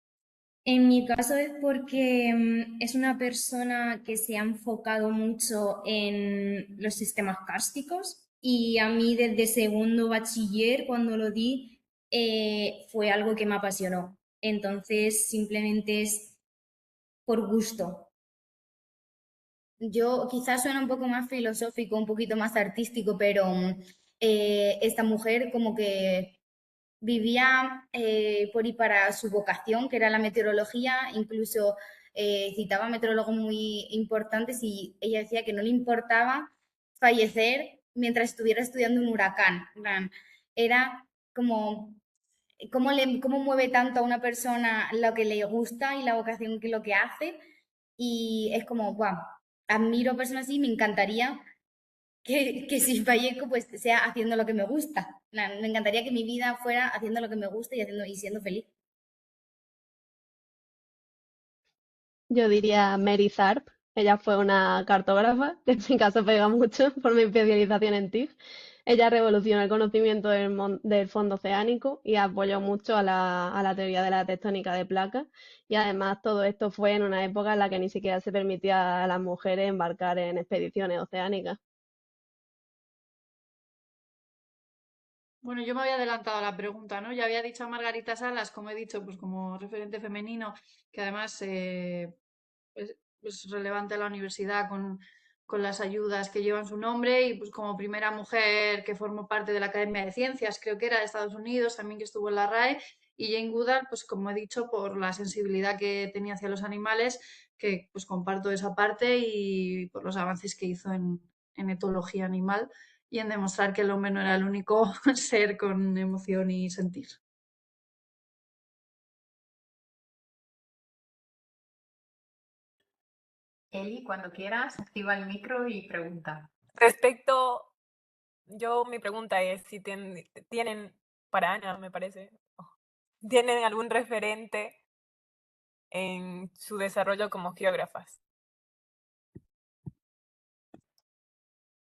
En mi caso es porque es una persona que se ha enfocado mucho en los sistemas kársticos y a mí desde segundo bachiller, cuando lo di, fue algo que me apasionó. Entonces, simplemente es por gusto. Yo quizás suena un poco más filosófico, un poquito más artístico, pero esta mujer como que vivía por y para su vocación, que era la meteorología, incluso citaba meteorólogos muy importantes y ella decía que no le importaba fallecer mientras estuviera estudiando un huracán. En plan, era como cómo mueve tanto a una persona lo que le gusta y la vocación que lo que hace. Y es como, wow, admiro a personas así, me encantaría que si fallezco, pues sea haciendo lo que me gusta. Me encantaría que mi vida fuera haciendo lo que me gusta y siendo feliz. yo diría Mary Tharp. Ella fue una cartógrafa, que en mi caso pega mucho por mi especialización en TIF. Ella revolucionó el conocimiento del fondo oceánico y apoyó mucho a la teoría de la tectónica de placas. Y además todo esto fue en una época en la que ni siquiera se permitía a las mujeres embarcar en expediciones oceánicas. Bueno, yo me había adelantado a la pregunta, ¿no? Ya había dicho a Margarita Salas, como he dicho, pues como referente femenino, que además es relevante a la universidad con las ayudas que llevan su nombre y pues como primera mujer que formó parte de la Academia de Ciencias, creo que era de Estados Unidos, también que estuvo en la RAE, y Jane Goodall, pues como he dicho, por la sensibilidad que tenía hacia los animales, que pues comparto esa parte y por los avances que hizo en etología animal y en demostrar que el hombre no era el único ser con emoción y sentir. Eli, cuando quieras, activa el micro y pregunta. Respecto, mi pregunta es si tienen, para Ana, me parece, ¿tienen algún referente en su desarrollo como geógrafas?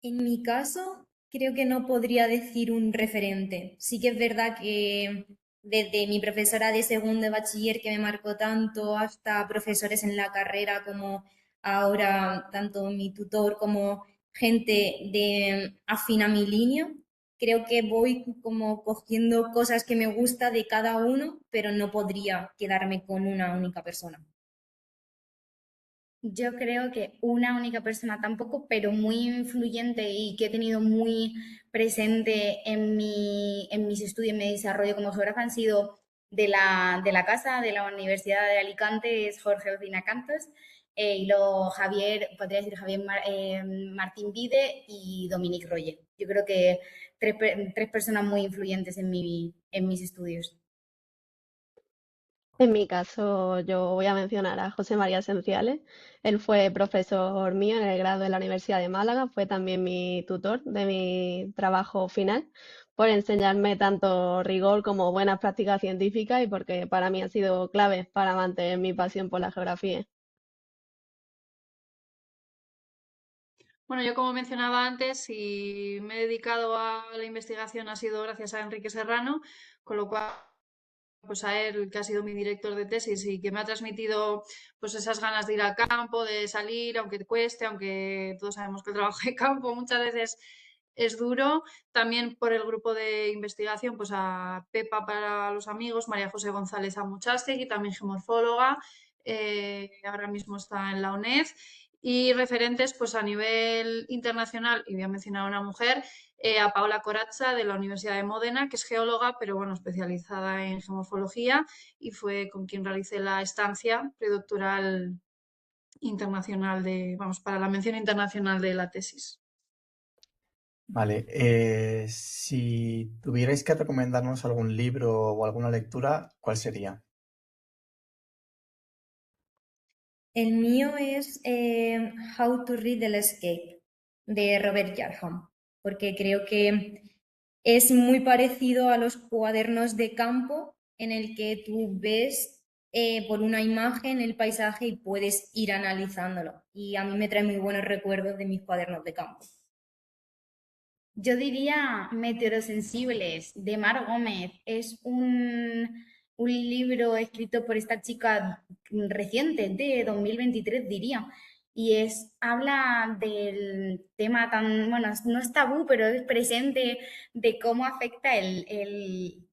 En mi caso, creo que no podría decir un referente. Sí que es verdad que desde mi profesora de segundo de bachiller que me marcó tanto hasta profesores en la carrera como ahora tanto mi tutor como gente de afín a mi línea, creo que voy como cogiendo cosas que me gusta de cada uno, pero no podría quedarme con una única persona. Yo creo que una única persona tampoco, pero muy influyente y que he tenido muy presente en mis estudios, en mi desarrollo como geógrafa, han sido de la casa, de la Universidad de Alicante, es Jorge Ocina Cantos, y luego Javier, podría decir Martín Vide y Dominique Roger. Yo creo que tres personas muy influyentes en mis estudios. En mi caso, yo voy a mencionar a José María Esenciales. Él fue profesor mío en el grado de la Universidad de Málaga, fue también mi tutor de mi trabajo final, por enseñarme tanto rigor como buenas prácticas científicas y porque para mí ha sido clave para mantener mi pasión por la geografía. Bueno, yo como mencionaba antes, y me he dedicado a la investigación ha sido gracias a Enrique Serrano, con lo cual pues a él, que ha sido mi director de tesis y que me ha transmitido pues esas ganas de ir al campo, de salir, aunque cueste, aunque todos sabemos que el trabajo de campo muchas veces es duro. También por el grupo de investigación, pues a Pepa para los amigos, María José González Amuchastegui, también geomorfóloga, ahora mismo está en la UNED. Y referentes pues a nivel internacional, y voy a mencionar a una mujer, a Paola Corazza de la Universidad de Módena, que es geóloga, pero bueno, especializada en geomorfología, y fue con quien realicé la estancia predoctoral internacional vamos, para la mención internacional de la tesis. Vale, si tuvierais que recomendarnos algún libro o alguna lectura, ¿cuál sería? El mío es How to Read the Landscape de Robert Jarham, porque creo que es muy parecido a los cuadernos de campo en el que tú ves por una imagen el paisaje y puedes ir analizándolo. Y a mí me trae muy buenos recuerdos de mis cuadernos de campo. Yo diría Meteorosensibles de Mar Gómez. Es un libro escrito por esta chica reciente, de 2023 diría. Y habla del tema tan, bueno, no es tabú, pero es presente de cómo afecta el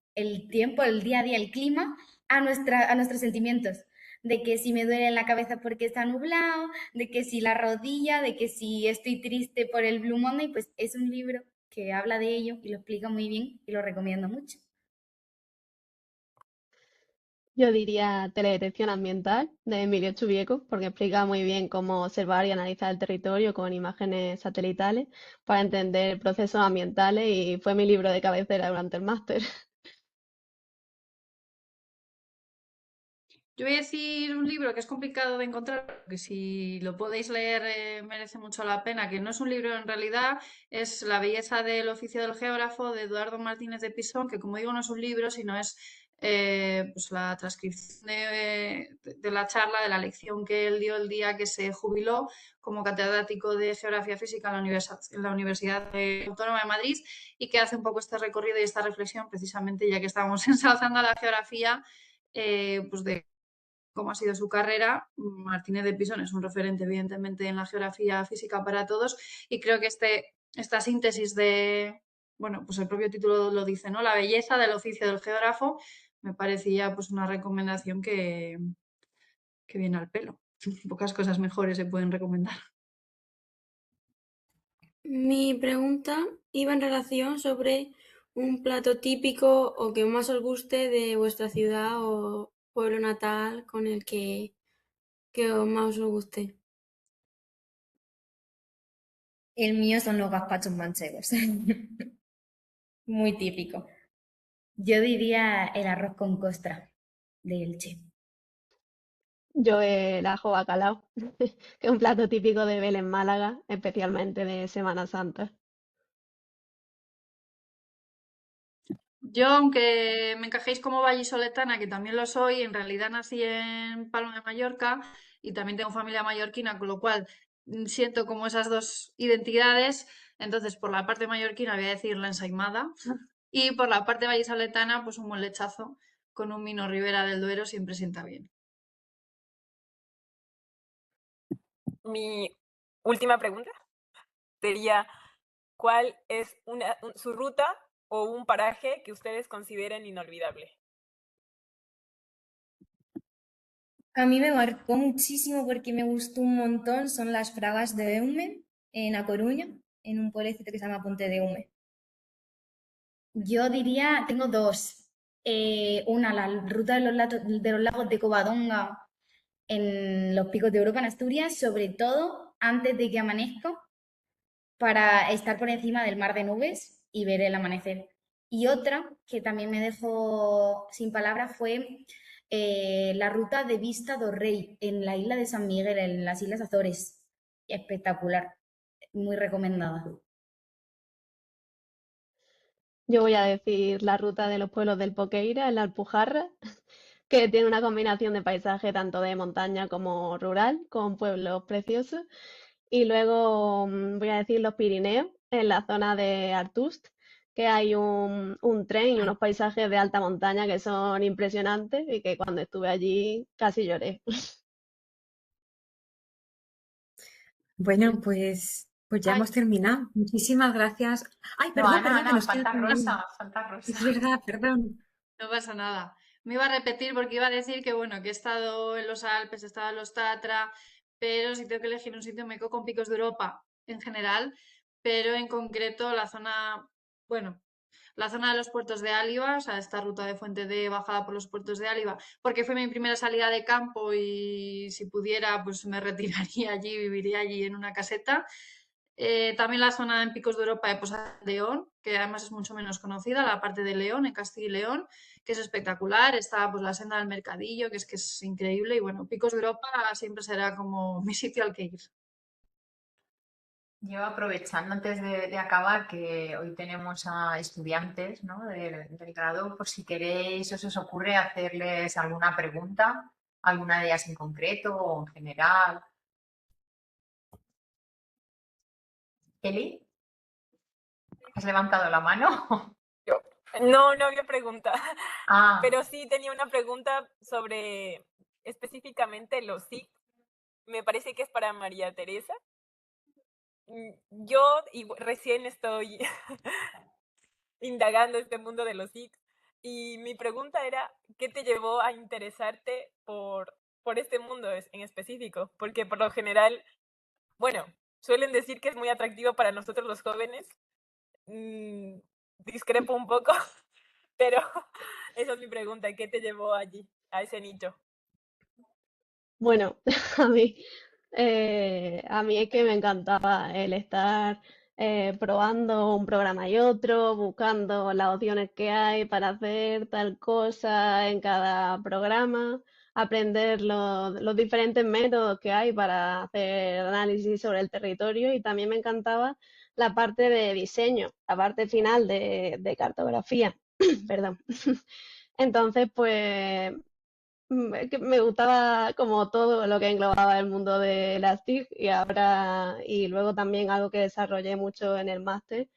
tiempo, el día a día, el clima a nuestros sentimientos. De que si me duele la cabeza porque está nublado, de que si la rodilla, de que si estoy triste por el Blue Monday, pues es un libro que habla de ello y lo explica muy bien y lo recomiendo mucho. Yo diría Teledetección Ambiental de Emilio Chubieco, porque explica muy bien cómo observar y analizar el territorio con imágenes satelitales para entender procesos ambientales y fue mi libro de cabecera durante el máster. Yo voy a decir un libro que es complicado de encontrar, que si lo podéis leer merece mucho la pena, que no es un libro en realidad, es La belleza del oficio del geógrafo de Eduardo Martínez de Pisón, que como digo no es un libro, sino es pues la transcripción de la charla, de la lección que él dio el día que se jubiló como catedrático de Geografía Física en la Universidad Autónoma de Madrid, y que hace un poco este recorrido y esta reflexión precisamente ya que estábamos ensalzando a la geografía, pues de cómo ha sido su carrera. Martínez de Pisón es un referente, evidentemente, en la geografía física para todos, y creo que esta síntesis bueno, pues el propio título lo dice, ¿no? La belleza del oficio del geógrafo, me parecía pues una recomendación que viene al pelo. Pocas cosas mejores se pueden recomendar. Mi pregunta iba en relación sobre un plato típico o que más os guste de vuestra ciudad o pueblo natal con el que más os guste. El mío son los gazpachos manchegos. Muy típico. Yo diría el arroz con costra de Elche. Yo el ajo bacalao, que es un plato típico de Belén, Málaga, especialmente de Semana Santa. Yo, aunque me encajéis como vallisoletana, que también lo soy, en realidad nací en Palma de Mallorca y también tengo familia mallorquina, con lo cual siento como esas dos identidades. Entonces, por la parte mallorquina voy a decir la ensaimada y por la parte vallisoletana, pues un buen lechazo con un vino Ribera del Duero siempre sienta bien. Mi última pregunta sería, ¿cuál es su ruta o un paraje que ustedes consideren inolvidable? A mí me marcó muchísimo porque me gustó un montón. Son las Fragas de Eume, en A Coruña, en un pueblecito que se llama Ponte de Eume. Yo diría, tengo dos. Una, la ruta de los lagos de Covadonga en los picos de Europa, en Asturias, sobre todo antes de que amanezca, para estar por encima del mar de nubes y ver el amanecer. Y otra que también me dejó sin palabras fue la ruta de Vista do Rei en la isla de San Miguel, en las Islas Azores. Espectacular, muy recomendada. Yo voy a decir la ruta de los pueblos del Poqueira en la Alpujarra, que tiene una combinación de paisaje tanto de montaña como rural, con pueblos preciosos. Y luego voy a decir los Pirineos, en la zona de Artust, que hay un tren y unos paisajes de alta montaña que son impresionantes y que cuando estuve allí casi lloré. Bueno, pues ya Ay, hemos terminado. Muchísimas gracias. Ay, No, perdón, Ana, que Ana, nos queda falta todavía. Rosa, falta Es Rosa. verdad, perdón. no pasa nada. Me iba a repetir porque iba a decir que, bueno, que he estado en los Alpes, he estado en los Tatra, pero si tengo que elegir un sitio me quedo con Picos de Europa en general, pero en concreto la zona, bueno, la zona de los puertos de Áliva, o sea, esta ruta de Fuente de bajada por los puertos de Áliva, porque fue mi primera salida de campo y si pudiera, pues me retiraría allí, viviría allí en una caseta. También la zona en Picos de Europa de Poza de León, que además es mucho menos conocida, la parte de León, en Castilla y León, que es espectacular. Está pues la senda del Mercadillo, que es increíble. Y bueno, Picos de Europa siempre será como mi sitio al que ir. Yo aprovechando antes de acabar que hoy tenemos a estudiantes, ¿no? del grado, por si queréis o se os ocurre hacerles alguna pregunta, alguna de ellas en concreto o en general. Eli, ¿has levantado la mano? No, no había pregunta, Ah, pero sí tenía una pregunta sobre específicamente los SIC. Me parece que es para María Teresa. Yo recién estoy indagando este mundo de los SIC y mi pregunta era, ¿qué te llevó a interesarte por este mundo en específico? Porque por lo general, bueno, suelen decir que es muy atractivo para nosotros los jóvenes. Discrepo un poco, pero esa es mi pregunta, ¿qué te llevó allí, a ese nicho? Bueno, a mí, a mí es que me encantaba el estar probando un programa y otro, buscando las opciones que hay para hacer tal cosa en cada programa, aprender los diferentes métodos que hay para hacer análisis sobre el territorio y también me encantaba la parte de diseño, la parte final de cartografía, perdón. Entonces, pues es que me gustaba como todo lo que englobaba el mundo de las TIC y ahora, y luego también algo que desarrollé mucho en el máster,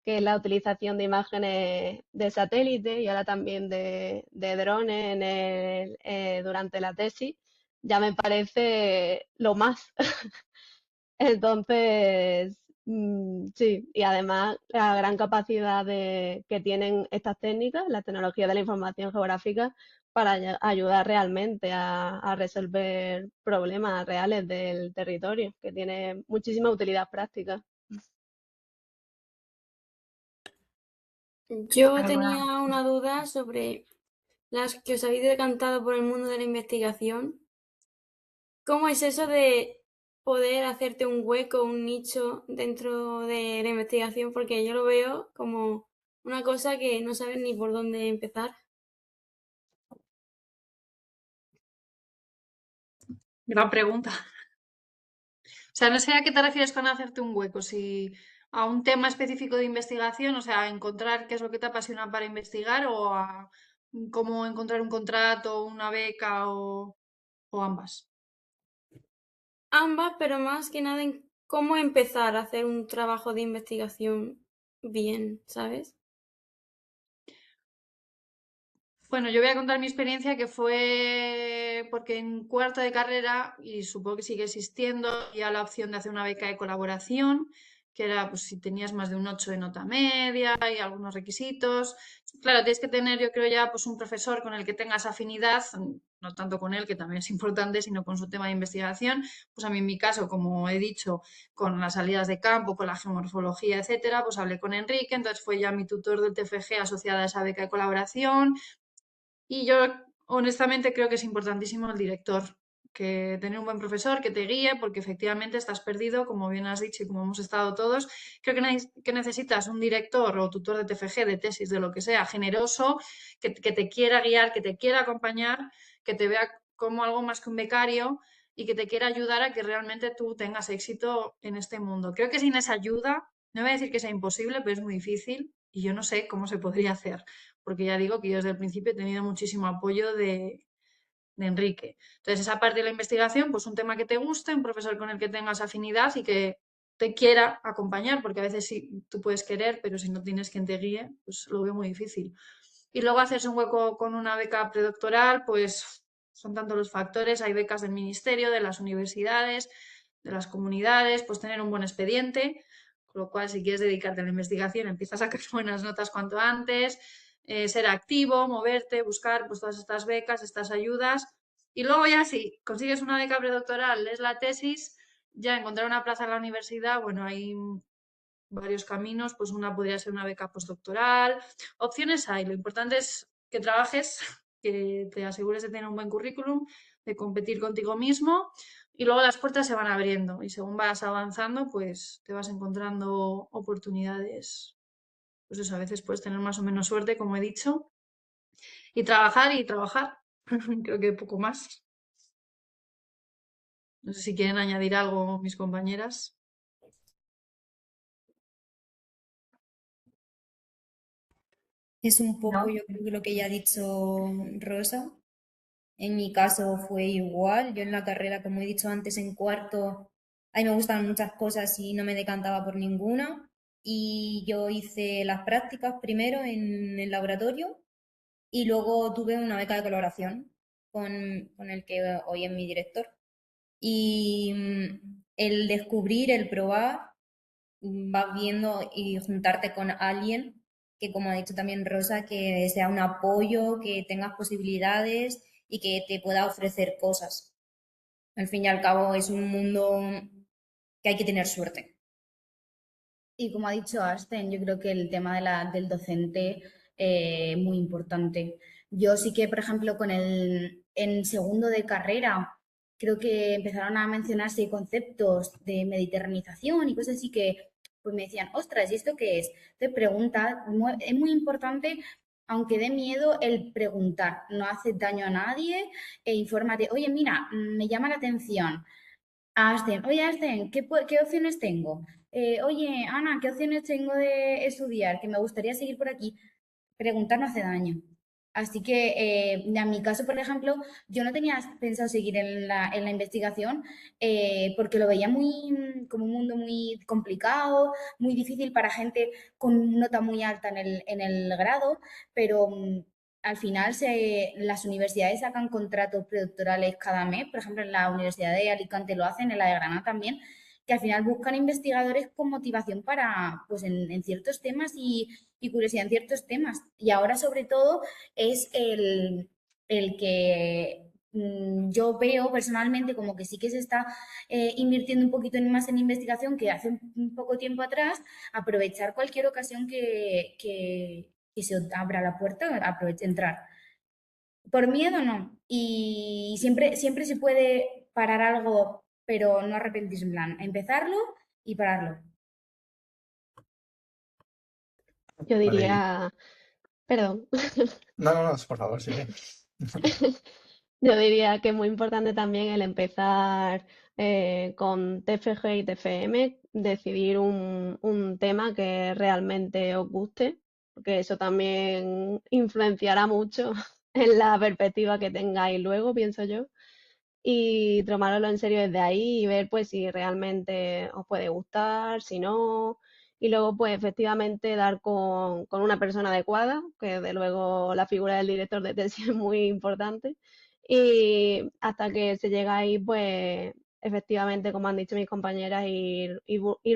que es la utilización de imágenes de satélite y ahora también de drones durante la tesis, ya me parece lo más. Entonces, sí, y además la gran capacidad que tienen estas técnicas, la tecnología de la información geográfica, para ayudar realmente a resolver problemas reales del territorio, que tiene muchísima utilidad práctica. Yo alguna. tenía una duda sobre las que os habéis decantado por el mundo de la investigación. ¿Cómo es eso de poder hacerte un hueco, un nicho dentro de la investigación? Porque yo lo veo como una cosa que no sabes ni por dónde empezar. Gran pregunta. O sea, no sé a qué te refieres con hacerte un hueco, si a un tema específico de investigación, o sea, a encontrar qué es lo que te apasiona para investigar o a cómo encontrar un contrato, una beca o ambas. Ambas, pero más que nada en cómo empezar a hacer un trabajo de investigación bien, ¿sabes? Bueno, yo voy a contar mi experiencia que fue porque en cuarto de carrera, y supongo que sigue existiendo, ya la opción de hacer una beca de colaboración, que era pues si tenías más de un 8 de nota media y algunos requisitos. Claro, tienes que tener, yo creo ya, pues un profesor con el que tengas afinidad, no tanto con él, que también es importante, sino con su tema de investigación. Pues a mí en mi caso, como he dicho, con las salidas de campo, con la geomorfología, etcétera, pues hablé con Enrique, entonces fue ya mi tutor del TFG asociada a esa beca de colaboración. Y yo honestamente creo que es importantísimo el director que tener un buen profesor que te guíe, porque efectivamente estás perdido, como bien has dicho y como hemos estado todos. Creo que necesitas un director o tutor de TFG, de tesis, de lo que sea, generoso, que te quiera guiar, que te quiera acompañar, que te vea como algo más que un becario y que te quiera ayudar a que realmente tú tengas éxito en este mundo. Creo que sin esa ayuda, no voy a decir que sea imposible, pero es muy difícil y yo no sé cómo se podría hacer, porque ya digo que yo desde el principio he tenido muchísimo apoyo de Enrique. Entonces, esa parte de la investigación, pues un tema que te guste, un profesor con el que tengas afinidad y que te quiera acompañar, porque a veces sí tú puedes querer, pero si no tienes quien te guíe, pues lo veo muy difícil. Y luego hacerse un hueco con una beca predoctoral, pues son tantos los factores, hay becas del ministerio, de las universidades, de las comunidades, pues tener un buen expediente, con lo cual si quieres dedicarte a la investigación empiezas a sacar buenas notas cuanto antes, ser activo, moverte, buscar pues todas estas becas, estas ayudas. Y luego ya si consigues una beca predoctoral, lees la tesis, ya encontrar una plaza en la universidad, bueno, hay varios caminos, pues una podría ser una beca postdoctoral, opciones hay, lo importante es que trabajes, que te asegures de tener un buen currículum, de competir contigo mismo y luego las puertas se van abriendo y según vas avanzando, pues te vas encontrando oportunidades. Pues eso, a veces puedes tener más o menos suerte, como he dicho, y trabajar y trabajar. Creo que poco más. No sé si quieren añadir algo mis compañeras. Es un poco, ¿No? yo creo que lo que ya ha dicho Rosa. En mi caso fue igual. Yo en la carrera, como he dicho antes, en cuarto, a mí me gustan muchas cosas y no me decantaba por ninguna. Y yo hice las prácticas primero en el laboratorio y luego tuve una beca de colaboración con el que hoy es mi director. Y el descubrir, el probar, vas viendo y juntarte con alguien que, como ha dicho también Rosa, que sea un apoyo, que tengas posibilidades y que te pueda ofrecer cosas. Al fin y al cabo es un mundo que hay que tener suerte. Y como ha dicho Asten, yo creo que el tema del docente muy importante. Yo sí que, por ejemplo, en segundo de carrera, creo que empezaron a mencionarse conceptos de mediterranización y cosas así que pues me decían, ostras, ¿y esto qué es? Te pregunta, es muy importante, aunque dé miedo, el preguntar. No hace daño a nadie e infórmate, oye, mira, me llama la atención. Asten, oye, Asten, ¿qué opciones tengo? Oye, Ana, ¿qué opciones tengo de estudiar? Que me gustaría seguir por aquí. Preguntar no hace daño. Así que, en mi caso, por ejemplo, yo no tenía pensado seguir en la investigación porque lo veía como un mundo muy complicado, muy difícil para gente con nota muy alta en el grado, pero al final las universidades sacan contratos predoctorales cada mes, por ejemplo, en la Universidad de Alicante lo hacen, en la de Granada también, que al final buscan investigadores con motivación para, pues, en ciertos temas y curiosidad en ciertos temas. Y ahora, sobre todo, es el que yo veo personalmente como que sí que se está invirtiendo un poquito más en investigación que hace un poco tiempo atrás, aprovechar cualquier ocasión que se os abra la puerta, entrar. Por miedo no. Y siempre se puede parar algo, pero no arrepentirse en plan, empezarlo y pararlo. Yo Vale, diría, perdón, no, no, no, por favor, sigue. yo diría que es muy importante también el empezar con TFG y TFM, decidir un tema que realmente os guste, porque eso también influenciará mucho en la perspectiva que tengáis luego, pienso yo, y tomároslo en serio desde ahí y ver pues si realmente os puede gustar, si no, y luego pues efectivamente dar con una persona adecuada, que desde luego la figura del director de tesis es muy importante, y hasta que se llega ahí pues efectivamente, como han dicho mis compañeras, ir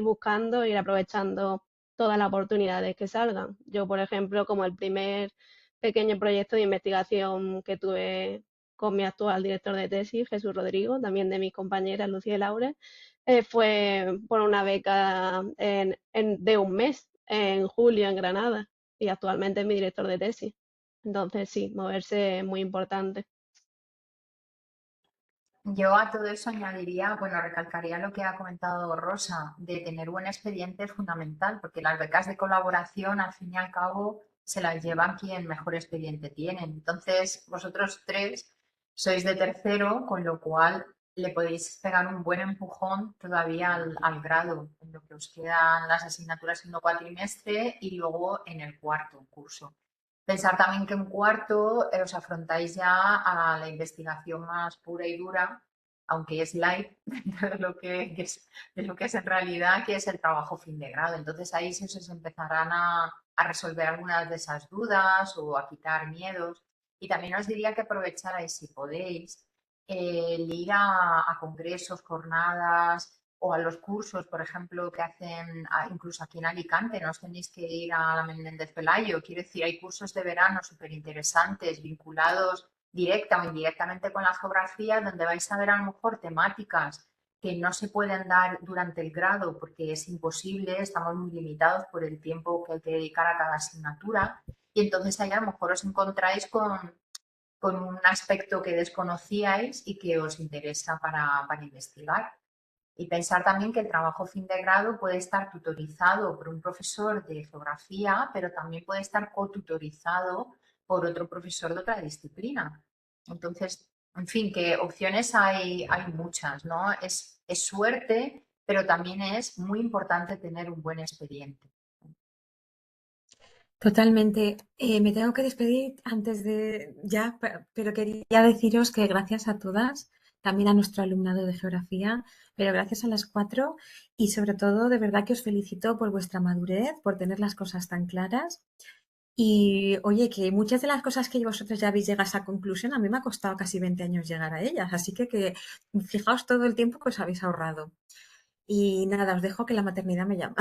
buscando, ir aprovechando todas las oportunidades que salgan. Yo, por ejemplo, como el primer pequeño proyecto de investigación que tuve con mi actual director de tesis, Jesús Rodrigo, también de mis compañeras Lucía y Laura, fue por una beca de un mes, en julio, en Granada, y actualmente es mi director de tesis. Entonces, sí, moverse es muy importante. Yo a todo eso añadiría, bueno, recalcaría lo que ha comentado Rosa, de tener buen expediente es fundamental, porque las becas de colaboración, al fin y al cabo, se las lleva quien mejor expediente tiene. Entonces, vosotros tres sois de tercero, con lo cual le podéis pegar un buen empujón todavía al grado, en lo que os quedan las asignaturas en segundo cuatrimestre y luego en el cuarto curso. Pensar también que en cuarto os afrontáis ya a la investigación más pura y dura, aunque es light de lo que es en realidad, que es el trabajo fin de grado. Entonces ahí sí se empezarán a resolver algunas de esas dudas o a quitar miedos. Y también os diría que aprovecharais, si podéis, el ir a congresos, jornadas, o a los cursos, por ejemplo, que hacen incluso aquí en Alicante, no os tenéis que ir a la Menéndez Pelayo. Quiero decir, hay cursos de verano súper interesantes, vinculados directa o indirectamente con la geografía, donde vais a ver a lo mejor temáticas que no se pueden dar durante el grado porque es imposible, estamos muy limitados por el tiempo que hay que dedicar a cada asignatura. Y entonces ahí a lo mejor os encontráis con un aspecto que desconocíais y que os interesa para investigar. Y pensar también que el trabajo fin de grado puede estar tutorizado por un profesor de geografía, pero también puede estar cotutorizado por otro profesor de otra disciplina. Entonces, en fin, que opciones hay muchas, ¿no? Es suerte, pero también es muy importante tener un buen expediente. Totalmente. Me tengo que despedir antes de ya, pero quería deciros que gracias a todas, también a nuestro alumnado de geografía, pero gracias a las cuatro y sobre todo de verdad que os felicito por vuestra madurez, por tener las cosas tan claras. Y oye, que muchas de las cosas que vosotros ya habéis llegado a esa conclusión, a mí me ha costado casi 20 años llegar a ellas, así que fijaos todo el tiempo que os habéis ahorrado. Y nada, os dejo que la maternidad me llama.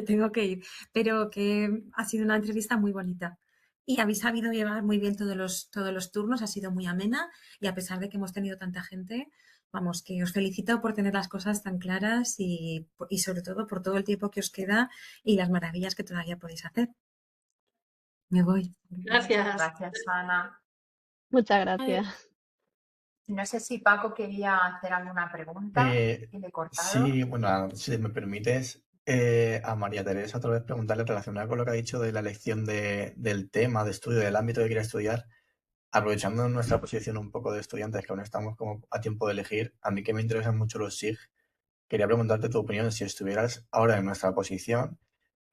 Tengo que ir. Pero que ha sido una entrevista muy bonita. Y habéis sabido llevar muy bien todos los turnos, ha sido muy amena. Y a pesar de que hemos tenido tanta gente, vamos, que os felicito por tener las cosas tan claras y sobre todo por todo el tiempo que os queda y las maravillas que todavía podéis hacer. Me voy. Muchas Gracias. gracias, Ana. Muchas Adiós. gracias. No sé si Paco quería hacer alguna pregunta y le he cortado. Sí, bueno, si me permites, a María Teresa otra vez preguntarle relacionado con lo que ha dicho de la elección del tema, de estudio, del ámbito que quiere estudiar, aprovechando nuestra posición un poco de estudiantes que aún estamos como a tiempo de elegir, a mí que me interesan mucho los SIG, quería preguntarte tu opinión, si estuvieras ahora en nuestra posición,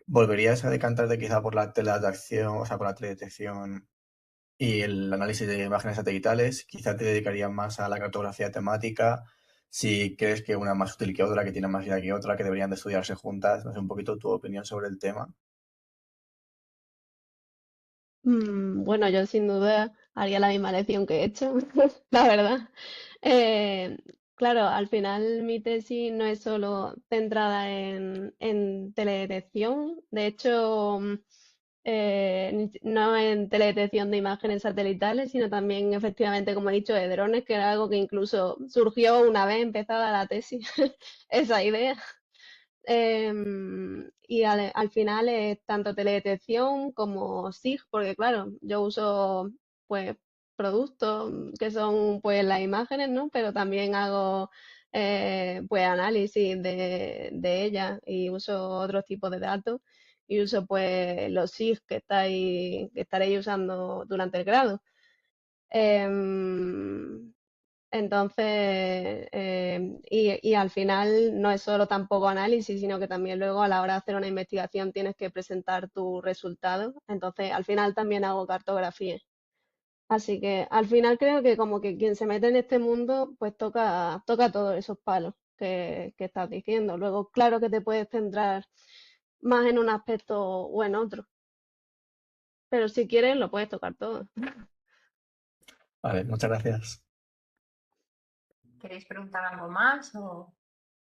¿volverías a decantarte quizá por la teledetección, o sea, por la teledetección y el análisis de imágenes satelitales? Quizá te dedicarías más a la cartografía temática, si crees que una es más útil que otra, que tiene más vida que otra, que deberían de estudiarse juntas. No sé, un poquito tu opinión sobre el tema. Bueno, yo sin duda haría la misma lección que he hecho, la verdad. Eh, claro, al final mi tesis no es solo centrada en teledetección, de hecho, no en teledetección de imágenes satelitales, sino también efectivamente, como he dicho, de drones, que era algo que incluso surgió una vez empezada la tesis, esa idea. Y al final es tanto teledetección como SIG, porque claro, yo uso pues productos que son pues las imágenes, ¿no? Pero también hago pues análisis de ellas y uso otros tipos de datos y uso pues los SIG que estaréis usando durante el grado. Em, entonces, y al final no es solo tampoco análisis, sino que también luego a la hora de hacer una investigación tienes que presentar tus resultados. Entonces, al final también hago cartografía. Así que al final creo que como que quien se mete en este mundo, pues toca todos esos palos que estás diciendo. Luego, claro que te puedes centrar más en un aspecto o en otro, pero si quieres lo puedes tocar todo. Vale, muchas gracias. ¿Queréis preguntar algo más o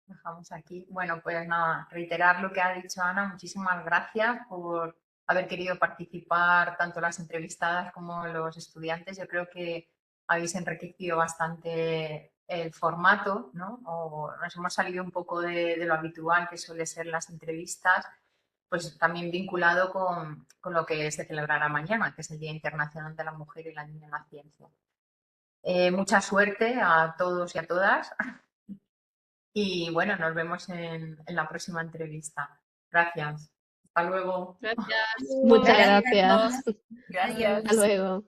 dejamos aquí? Bueno, pues nada, reiterar lo que ha dicho Ana. Muchísimas gracias por haber querido participar tanto las entrevistadas como los estudiantes. Yo creo que habéis enriquecido bastante el formato, ¿no? O nos hemos salido un poco de lo habitual que suele ser las entrevistas, pues también vinculado con lo que se celebrará mañana, que es el Día Internacional de la Mujer y la Niña en la Ciencia. Mucha suerte a todos y a todas. Y bueno, nos vemos en la próxima entrevista. Gracias. Hasta luego. Gracias. Muchas Gracias. gracias. Gracias. Hasta luego.